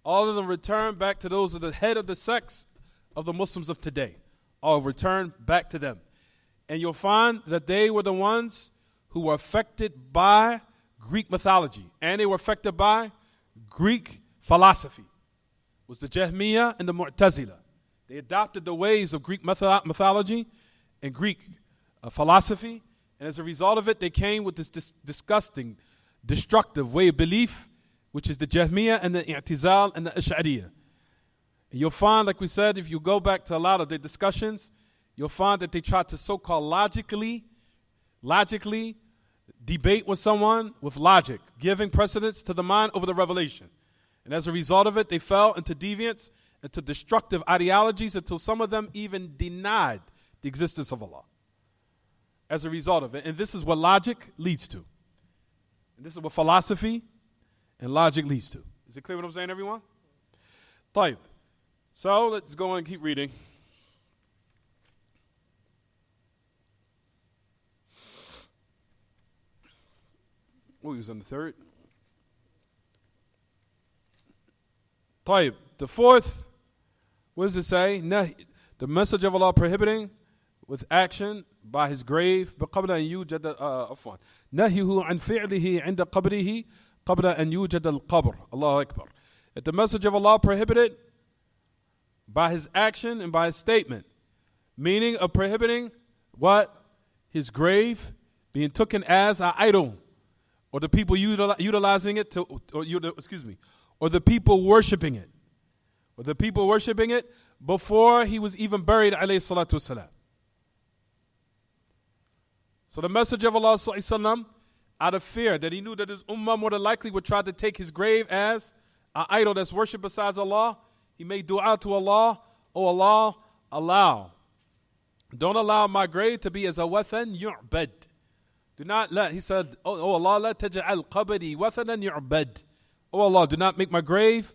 All of them return back to those of the head of the sects of the Muslims of today. All return back to them. And you'll find that they were the ones who were affected by Greek mythology. And they were affected by Greek philosophy. It was the Jahmiyyah and the Mu'tazila. They adopted the ways of Greek mythology and Greek philosophy. And as a result of it, they came with this disgusting, destructive way of belief, which is the Jahmiyyah and the I'tizal and the Ash'ariyah. And you'll find, like we said, if you go back to a lot of their discussions, you'll find that they try to so-called logically debate with someone with logic, giving precedence to the mind over the revelation. And as a result of it, they fell into deviance, into destructive ideologies, until some of them even denied the existence of Allah. As a result of it. And this is what logic leads to. And this is what philosophy and logic leads to. Is it clear what I'm saying, everyone? طيب. So let's go on and keep reading. Oh, he was on the third. طيب. The fourth, what does it say? The message of Allah prohibiting with action by his grave قبل أن يوجد عفوا نهيه عن فعله عند قبره قبل أن يوجد القبر. Allahu Akbar. That the Messenger of Allah prohibited by his action and by his statement, meaning of prohibiting what? His grave being taken as an idol, or the people utilizing it to, or the people worshiping it, before he was even buried, alayhi salatu wasalam. So the Messenger of Allah sallallahu alaihi wasallam, out of fear that he knew that his ummah more than likely would try to take his grave as an idol that's worshipped besides Allah, he made dua to Allah, "Oh Allah, don't allow my grave to be as a wathan yu'bad." Do not let, he said, "Oh Allah, la taj'al qabri wathanan yu'bad." Oh Allah, do not make my grave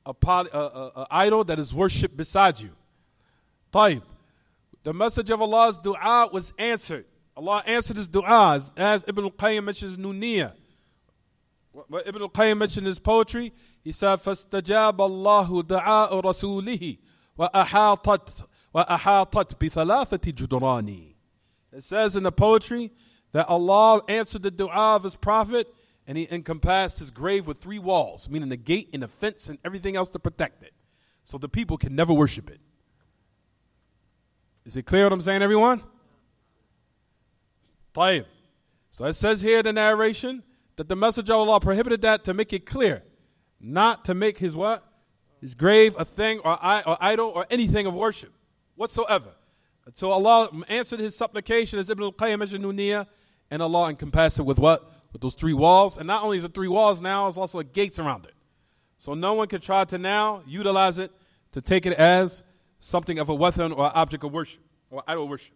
a idol that is worshipped beside you. Taib. The message of Allah's dua was answered. Allah answered his dua, as Ibn al-Qayyim mentions Nuniyah. What Ibn al-Qayyim mentioned in his poetry, he said, فَاسْتَجَابَ اللَّهُ دَعَاءُ رَسُولِهِ وَأَحَاطَتْ بِثَلَاثَةِ جُدْرَانِ. It says in the poetry that Allah answered the dua of his prophet and he encompassed his grave with 3 walls, meaning the gate and the fence and everything else to protect it, so the people can never worship it. Is it clear what I'm saying, everyone? طيب. So it says here in the narration that the Messenger of Allah prohibited that to make it clear, not to make his what? His grave a thing or idol or anything of worship whatsoever. So Allah answered his supplication, as Ibn al-Qayyim mentioned Nuniyah, and Allah encompassed it with what? With those 3 walls. And not only is it 3 walls now, there's also gates around it. So no one can try to now utilize it to take it as something of a wathan or object of worship or idol worship.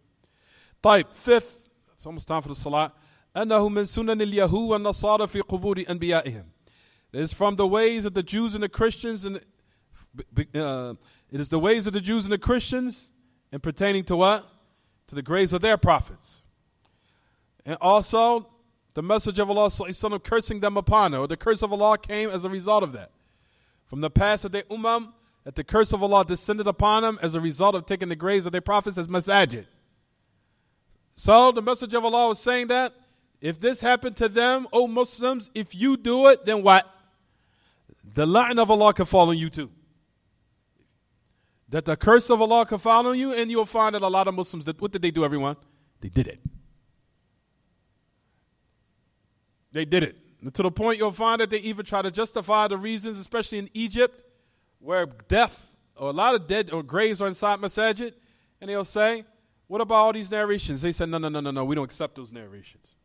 طيب. 5th, it's almost time for the salat. أنه من سنن اليهود والنصارى في قبور أنبيائهم. It is from the ways of the Jews and the Christians, and it is the ways of the Jews and the Christians, and pertaining to what? To the graves of their prophets. And also, the message of Allah cursing them upon it, or the curse of Allah came as a result of that. From the past of their ummah, that the curse of Allah descended upon them as a result of taking the graves of their prophets as masajid. So the message of Allah was saying that if this happened to them, O Muslims, if you do it, then what? The la'an of Allah can fall on you too. That the curse of Allah can fall on you, and you'll find that a lot of Muslims, what did they do, everyone? They did it. They did it. And to the point you'll find that they even try to justify the reasons, especially in Egypt, where death, or a lot of dead or graves are inside masajid, and they'll say, what about all these narrations? They said, no, we don't accept those narrations.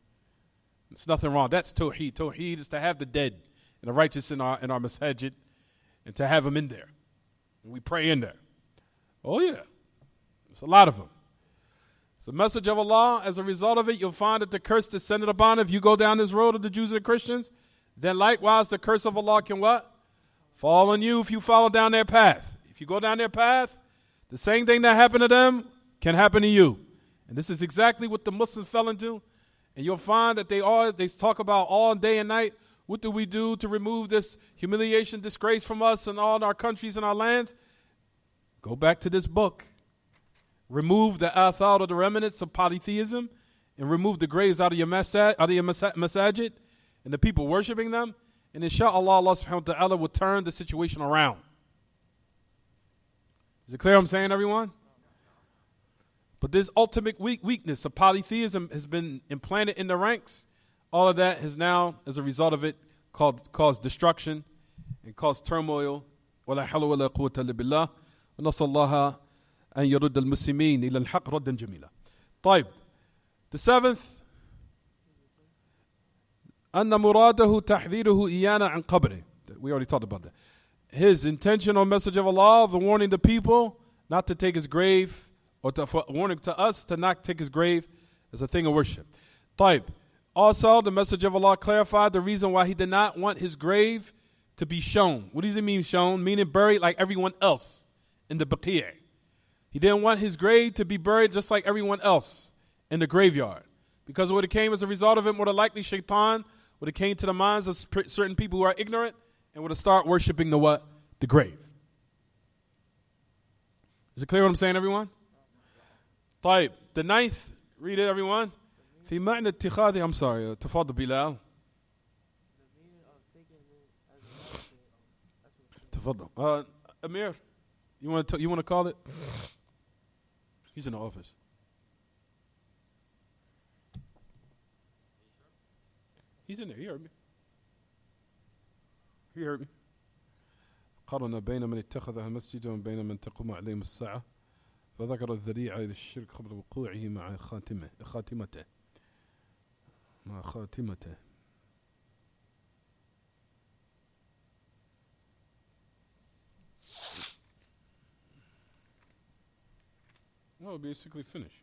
There's nothing wrong. That's Tawheed. Tawheed is to have the dead and the righteous in our masajid, and to have them in there. And we pray in there. Oh yeah, there's a lot of them. It's the message of Allah. As a result of it, you'll find that the curse descended upon. If you go down this road of the Jews and the Christians, then likewise the curse of Allah can what? Fall on you if you follow down their path. If you go down their path, the same thing that happened to them can happen to you. And this is exactly what the Muslims fell into. And you'll find that they talk about all day and night, what do we do to remove this humiliation, disgrace from us and all our countries and our lands? Go back to this book. Remove the athar, or the remnants of polytheism, and remove the graves out of your masajid and the people worshiping them. And inshallah, Allah subhanahu wa ta'ala will turn the situation around. Is it clear what I'm saying, everyone? But this ultimate weakness of polytheism has been implanted in the ranks. All of that has now, as a result of it, caused destruction and caused turmoil. وَلَا حَوْلَ وَلَا قُوَّةَ إِلَّا بِاللَّهِ وَنَسْأَلُ اللَّهَ أن يرد المسلمين إلى الحق ردا جميلا. طيب. The 7th, أن مراده تحذيره إيانا عن قبره. We already talked about that. His intention or message of Allah of warning the people not to take his grave, or warning to us to not take his grave as a thing of worship. طيب. Also, the message of Allah clarified the reason why he did not want his grave to be shown. What does it mean shown? Meaning buried like everyone else in the Baqi'. He didn't want his grave to be buried just like everyone else in the graveyard. Because what it came as a result of it, more than likely shaitan would have came to the minds of certain people who are ignorant and would have started worshiping the what? The grave. Is it clear what I'm saying, everyone? طيب. The 9th, Read it, everyone. في معنى اتخاذه. I'm sorry. تفضل بلال. The meaning of taking it as a basket. That's what تفضل. Amir, you want to call it? He's in the office. He's in there. He heard me. He heard me. قارن بين من اتخذها مسجدا وبين من تقوم عليهم الساعة فذكر الذريعة إلى الشرك قبل وقوعه مع خاتمته. Well, we're basically finished.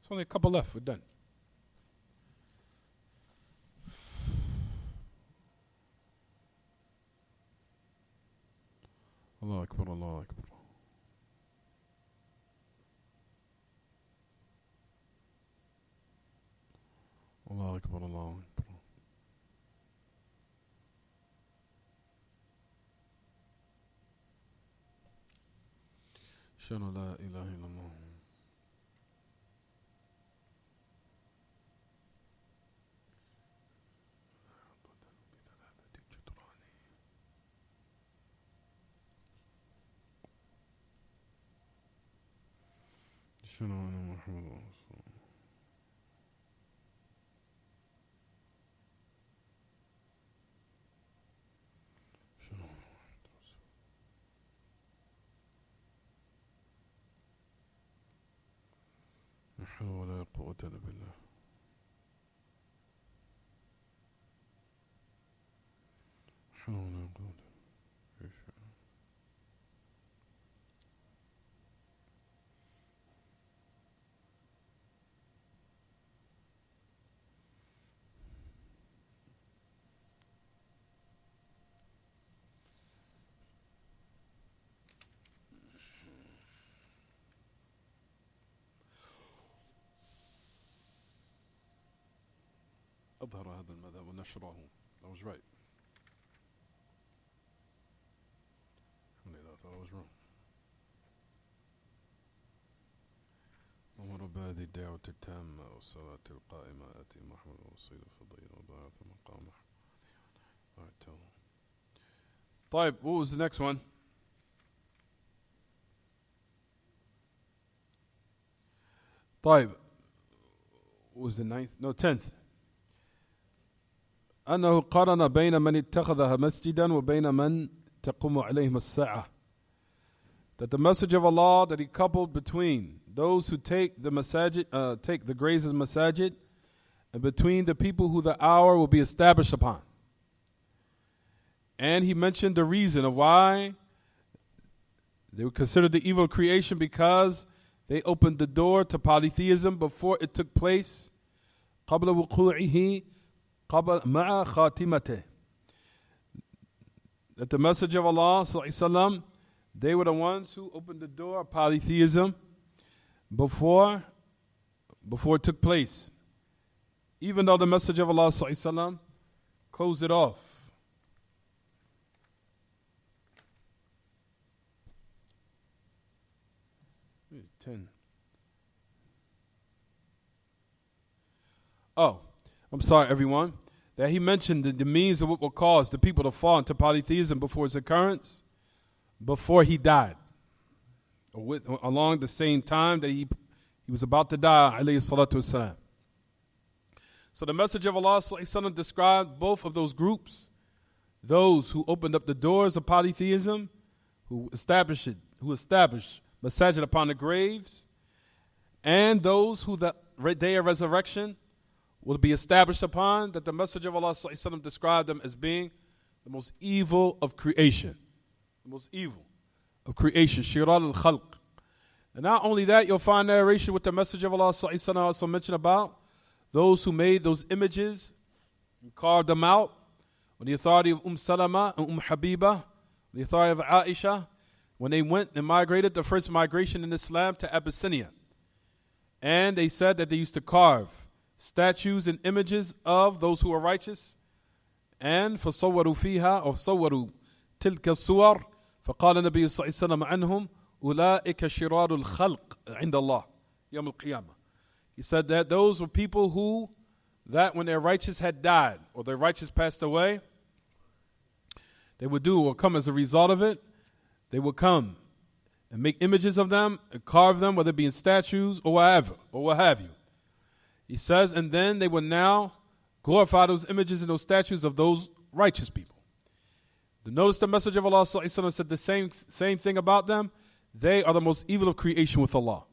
It's only a couple left. We're done. Allah Akbar, Allah Akbar. Allah Akbar, Allah Akbar. أشهد أن لا إله إلا الله. أشهد أن محمد رسول الله. لا حول ولا قوة إلا بالله. لا حول ولا قوة. أظهر هذا المذهب ونشره. I was right. I thought I was wrong. أمر بهذه الدعوة التامة والصلاة القائمة آتي محمد وصيد فضيل وبعث مقامه. Alright, tell him. طيب, what was the next one? طيب, what was the 9th? No, 10th. أنه قارن بين من اتخذها مسجدا وبين من تقوم عليهم الساعة. That the message of Allah, that he coupled between those who take the masajid, take the graves as masajid, and between the people who the hour will be established upon. And he mentioned the reason of why they were considered the evil creation, because they opened the door to polytheism before it took place. قبل وقوعه مع خاتمته. That the message of Allah sallallahu alaihi wasallam, they were the ones who opened the door of polytheism before it took place, even though the message of Allah sallallahu alaihi wasallam closed it off. Oh, I'm sorry, everyone. That he mentioned the means of what will cause the people to fall into polytheism before its occurrence, before he died, or along the same time that he was about to die, alayhi salatu wasalam. So the message of Allah sallallahu alaihi wasallam described both of those groups: those who opened up the doors of polytheism, who established masajid upon the graves, and those who the day of resurrection will be established upon. That the message of Allah sallallahu alaihi wasallam described them as being the most evil of creation. The most evil of creation. Shirar al-Khalq. And not only that, you'll find narration with the message of Allah sallallahu alaihi wasallam also mentioned about those who made those images and carved them out, on the authority of Salama and Habiba, the authority of Aisha, when they went and migrated, the first migration in Islam to Abyssinia. And they said that they used to carve statues and images of those who are righteous. And فصوروا فيها أو صوروا تلك الصور فقال النبي صلى الله عليه وسلم عنهم أولئك شرار الخلق عند الله يوم القيامة. He said that those were people who, that when their righteous had died or their righteous passed away, they would do or come as a result of it. They would come and make images of them and carve them, whether it be in statues or whatever, or what have you. He says, and then they would now glorify those images and those statues of those righteous people. Notice the message of Allah said the same thing about them. They are the most evil of creation with Allah.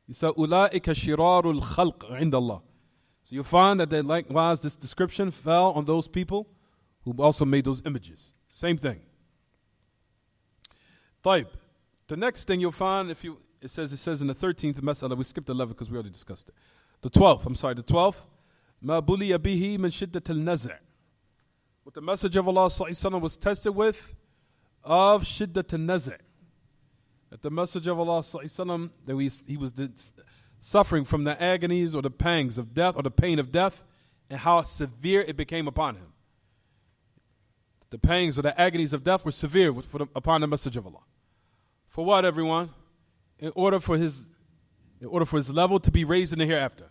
He said, أُولَٰئِكَ شِرَارُ الْخَلْقِ عِنْدَ اللَّهِ. So you'll find that they likewise, this description fell on those people who also made those images. Same thing. طيب. The next thing you'll find, it says in the 13th mas'ala, we skipped 11 because we already discussed it. The 12th. مَا بُلِيَ بِهِ مِنْ شِدَّةِ النَّزْعِ. What the message of Allah was tested with of shiddat al-naz'. That the message of Allah that he was suffering from the agonies or the pangs of death or the pain of death, and how severe it became upon him. The pangs or the agonies of death were severe upon the message of Allah. For what, everyone? In order for his level to be raised in the hereafter.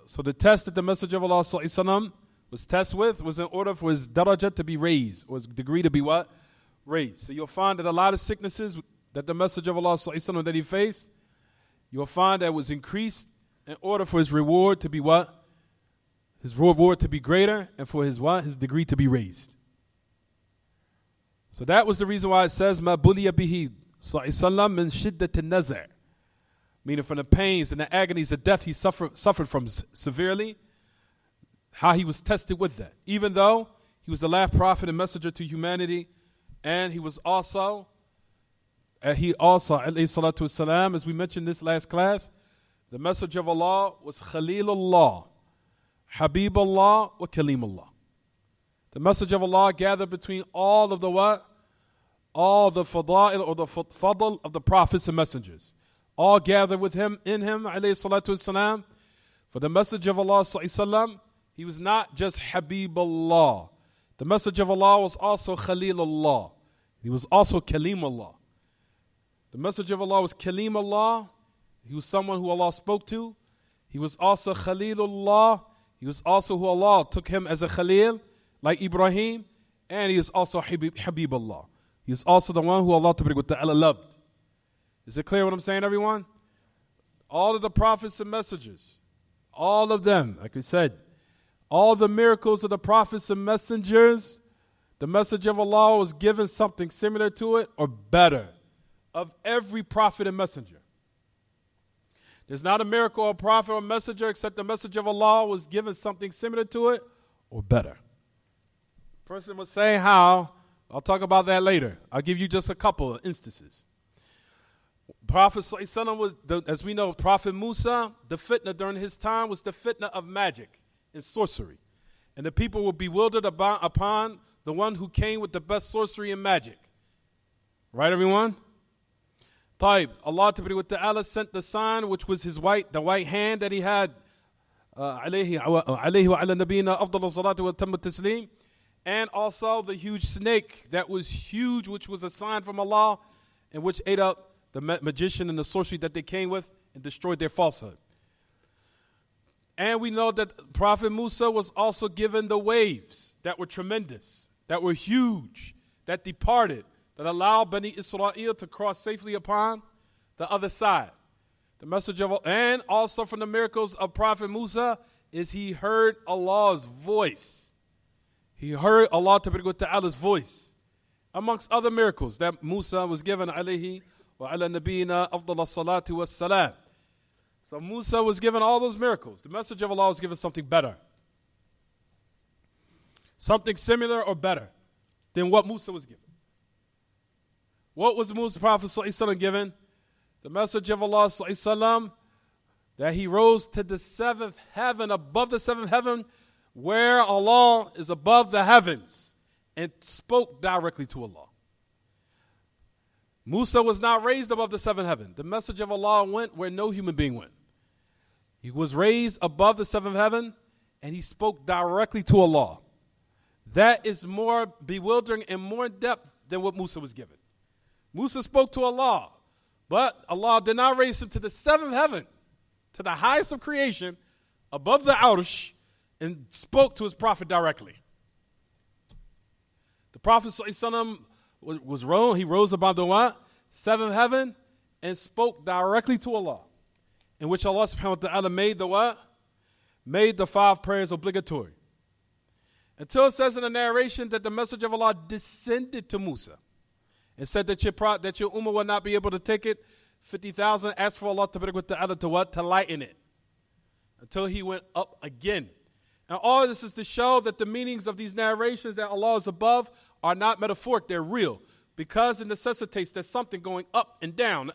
So the test that the message of Allah was tested with was in order for his darajah to be raised, or his degree to be what? Raised. So you'll find that a lot of sicknesses that the message of Allah that he faced, you'll find that was increased in order for his reward to be what? His reward to be greater, and for his what? His degree to be raised. So that was the reason why it says, مَا بُلِيَ بِهِ sallallahu min shiddat al-naz'. Meaning from the pains and the agonies of death he suffered from severely, how he was tested with that. Even though he was the last prophet and messenger to humanity, and he also, alayhi salatu wassalam, as we mentioned in this last class, the message of Allah was Khalilullah, Habibullah, wa Kalimullah. The message of Allah gathered between all of the what? All the fada'il or the fadl of the prophets and messengers. All gathered with him, in him, alayhi salatu wassalam. For the message of Allah sallallahu, he was not just Habibullah. The message of Allah was also Khalilullah. He was also Kalimullah. The message of Allah was Kalimullah. He was someone who Allah spoke to. He was also Khalilullah. He was also who Allah took him as a Khalil, like Ibrahim. And he is also Habibullah. He is also the one who Allah Ta'ala loved. Is it clear what I'm saying, everyone? All of the prophets and messengers, all of them, like we said, all the miracles of the prophets and messengers, the message of Allah was given something similar to it or better of every prophet and messenger. There's not a miracle or prophet or messenger except the message of Allah was given something similar to it or better. Person was saying how, I'll talk about that later. I'll give you just a couple of instances. Prophet ﷺ was, as we know, Prophet Musa, the fitna during his time was the fitna of magic and sorcery. And the people were bewildered upon the one who came with the best sorcery and magic. Right, everyone? Taib, Allah Ta'ala sent the sign, which was the white hand that he had, alayhi wa ala nabiyina afdal salatu wa tammu taslim, and also the huge snake that was huge, which was a sign from Allah, and which ate up the magician and the sorcery that they came with and destroyed their falsehood. And we know that Prophet Musa was also given the waves that were tremendous, that were huge, that departed, that allowed Bani Israel to cross safely upon the other side. The message of, and also from the miracles of Prophet Musa is he heard Allah's voice. He heard Allah Ta'ala's voice. Amongst other miracles that Musa was given, alayhi wa ala nabiyina afdal salatu was salam. So Musa was given all those miracles. The message of Allah was given something better. Something similar or better than what Musa was given. What was Musa Prophet ﷺ given? The message of Allah ﷺ that he rose to the seventh heaven, above the seventh heaven, where Allah is above the heavens, and spoke directly to Allah. Musa was not raised above the seventh heaven. The message of Allah went where no human being went. He was raised above the seventh heaven, and he spoke directly to Allah. That is more bewildering and more in depth than what Musa was given. Musa spoke to Allah, but Allah did not raise him to the seventh heaven. to the highest of creation, above the Arsh, and spoke to his prophet directly. The Prophet ﷺ he rose above the what? Seventh heaven, and spoke directly to Allah, in which Allah subhanahu wa ta'ala made the what? Made the 5 prayers obligatory. Until it says in the narration that the message of Allah descended to Musa and said that your ummah will not be able to take it. 50,000 asked for Allah to what? To lighten it. Until he went up again. And all of this is to show that the meanings of these narrations that Allah is above are not metaphoric, they're real. Because it necessitates there's something going up and down.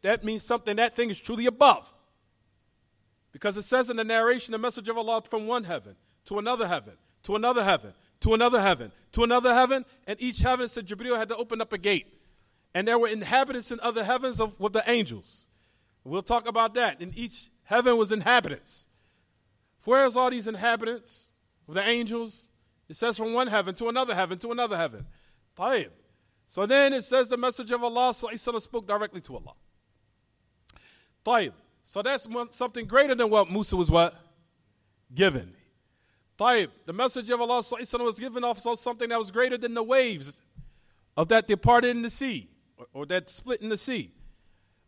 That means something, that thing is truly above. Because it says in the narration, the message of Allah from one heaven to another heaven, to another heaven, to another heaven, to another heaven, and each heaven said Jibreel had to open up a gate. And there were inhabitants in other heavens with the angels. We'll talk about that. In each heaven was inhabitants. Where's all these inhabitants of the angels? It says from one heaven to another heaven to another heaven. Tayyib. So then it says the message of Allah spoke directly to Allah. Tayyib. So that's something greater than what Musa was what? Given. Tayyib. The message of Allah was given also something that was greater than the waves of that departed in the sea, or that split in the sea.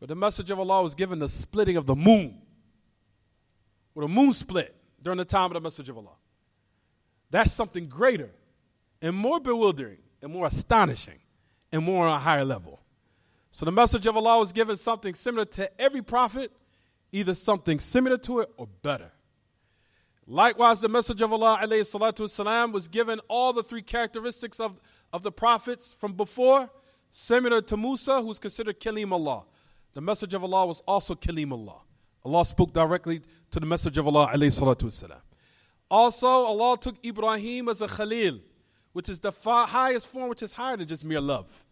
But the message of Allah was given the splitting of the moon. Or the moon split during the time of the message of Allah. That's something greater and more bewildering and more astonishing and more on a higher level. So the message of Allah was given something similar to every prophet, either something similar to it or better. Likewise, the message of Allah alayhi salatu wasalam was given all the 3 characteristics of the prophets from before, similar to Musa, who's considered Kalim Allah. The message of Allah was also Kalim Allah. Allah spoke directly to the message of Allah alayhi salatu wasalam. Also, Allah took Ibrahim as a Khalil, which is the highest form, which is higher than just mere love.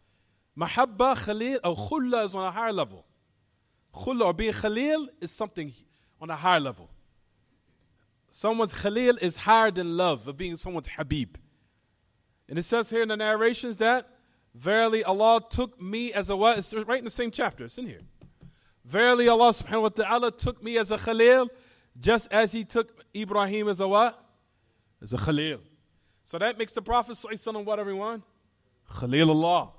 Mahabba, Khalil, or Khulla is on a higher level. Khulla, or being Khalil, is something on a higher level. Someone's Khalil is higher than love, of being someone's Habib. And it says here in the narrations that, verily Allah took me as a what? It's right in the same chapter, it's in here. Verily Allah subhanahu wa ta'ala took me as a Khalil, just as he took Ibrahim as a what? As a Khalil. So that makes the Prophet ﷺ what, everyone? Khalilullah.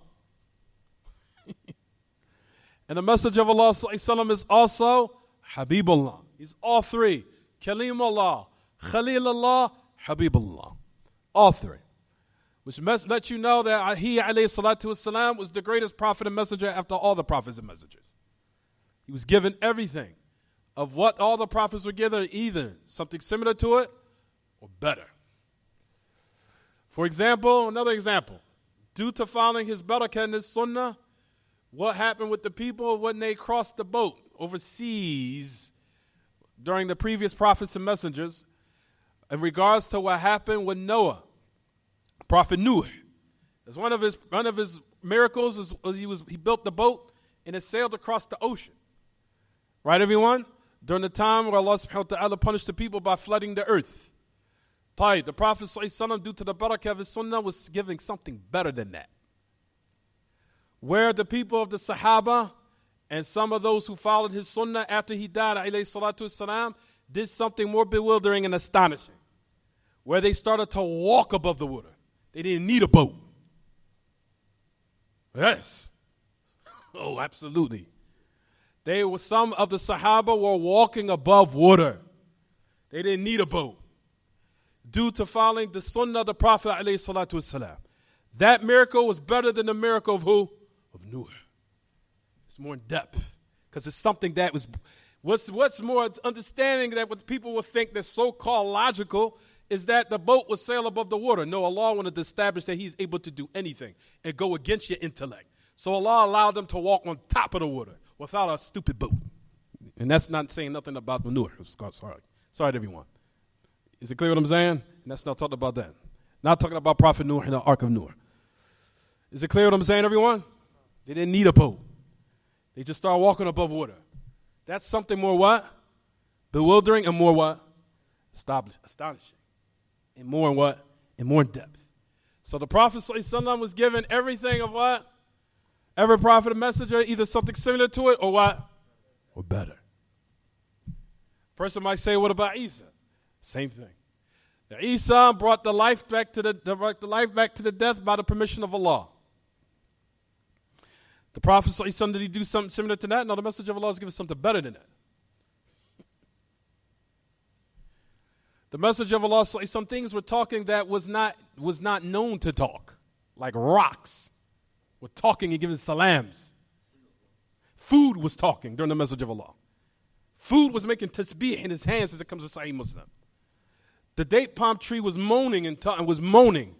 And the message of Allah ﷺ is also Habibullah. He's all 3. Kalimullah, Khalilullah, Habibullah. All 3. Which lets you know that he alayhi salatu wasalam was the greatest prophet and messenger after all the prophets and messengers. He was given everything of what all the prophets were given, either something similar to it or better. For example, another example. Due to following his barakah and his sunnah, what happened with the people when they crossed the boat overseas during the previous prophets and messengers, in regards to what happened with Noah, Prophet Nuh. As one of his miracles was he built the boat and it sailed across the ocean. Right, everyone? During the time where Allah subhanahu wa ta'ala punished the people by flooding the earth. The Prophet ﷺ, due to the barakah of his sunnah, was giving something better than that. Where the people of the Sahaba and some of those who followed his sunnah after he died, alayhi salatu wasalam, did something more bewildering and astonishing. Where they started to walk above the water. They didn't need a boat. Yes. Oh, absolutely. Some of the Sahaba were walking above water. They didn't need a boat. Due to following the sunnah of the Prophet alayhi salatu wasalam. That miracle was better than the miracle of who? Of Nuh. It's more in depth. Because it's something that was, what's more understanding that what people will think that's so-called logical is that the boat would sail above the water. No, Allah wanted to establish that he's able to do anything and go against your intellect. So Allah allowed them to walk on top of the water without a stupid boat. And that's not saying nothing about Nuh. Sorry to everyone. Is it clear what I'm saying? And that's not talking about that. Not talking about Prophet Nuh and the Ark of Nuh. Is it clear what I'm saying, everyone? They didn't need a boat. They just started walking above water. That's something more what? Bewildering and more what? Astonishing. And more in what? And more in depth. So the Prophet ﷺ was given everything of what? Every prophet and messenger, either something similar to it or what? Or better. Person might say, what about Isa? Same thing. Now, Isa brought the life back to the death by the permission of Allah. The Prophet ﷺ, did he do something similar to that? No, the message of Allah is giving something better than that. The message of Allah, some things were talking that was not known to talk, like rocks were talking and giving salams. Food was talking during the message of Allah. Food was making tasbih in his hands as it comes to Sahih Muslim. The date palm tree was moaning and was moaning.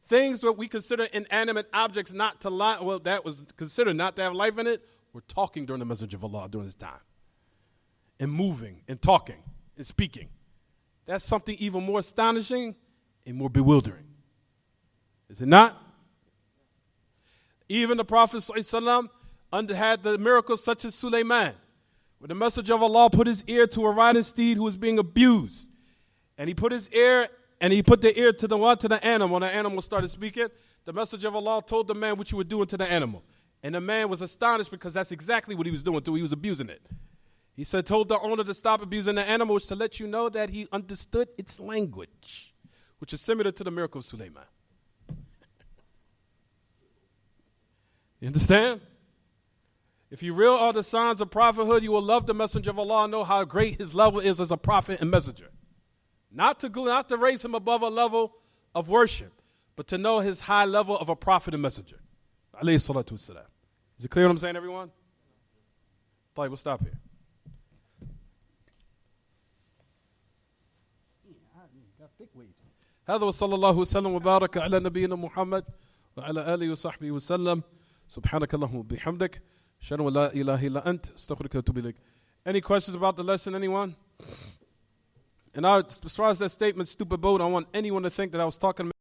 Things that we consider inanimate objects not to lie, well, that was considered not to have life in it, were talking during the message of Allah during this time. And moving and talking and speaking. That's something even more astonishing and more bewildering. Is it not? Even the Prophet ﷺ had the miracles such as Sulaiman, where the message of Allah put his ear to a riding steed who was being abused. And he put the ear to the animal, and the animal started speaking. The message of Allah told the man what you were doing to the animal. And the man was astonished because that's exactly what he was doing to it. He was abusing it. He said, told the owner to stop abusing the animal, which to let you know that he understood its language, which is similar to the miracle of Sulaiman. You understand? If you real are the signs of prophethood, you will love the messenger of Allah and know how great his level is as a prophet and messenger. Not to raise him above a level of worship, but to know his high level of a prophet and messenger. Alayhi salatu wassalam. Is it clear what I'm saying, everyone? We'll stop here. هذا وصلى الله وسلم وبارك على نبينا محمد وعلى آله وصحبه وسلم سبحانك اللهم وبحمدك أشهد أن لا إله إلا أنت أستغفرك وأتوب إليك. Any questions about the lesson, anyone? And as far as that statement, stupid boat, I want anyone to think that I was talking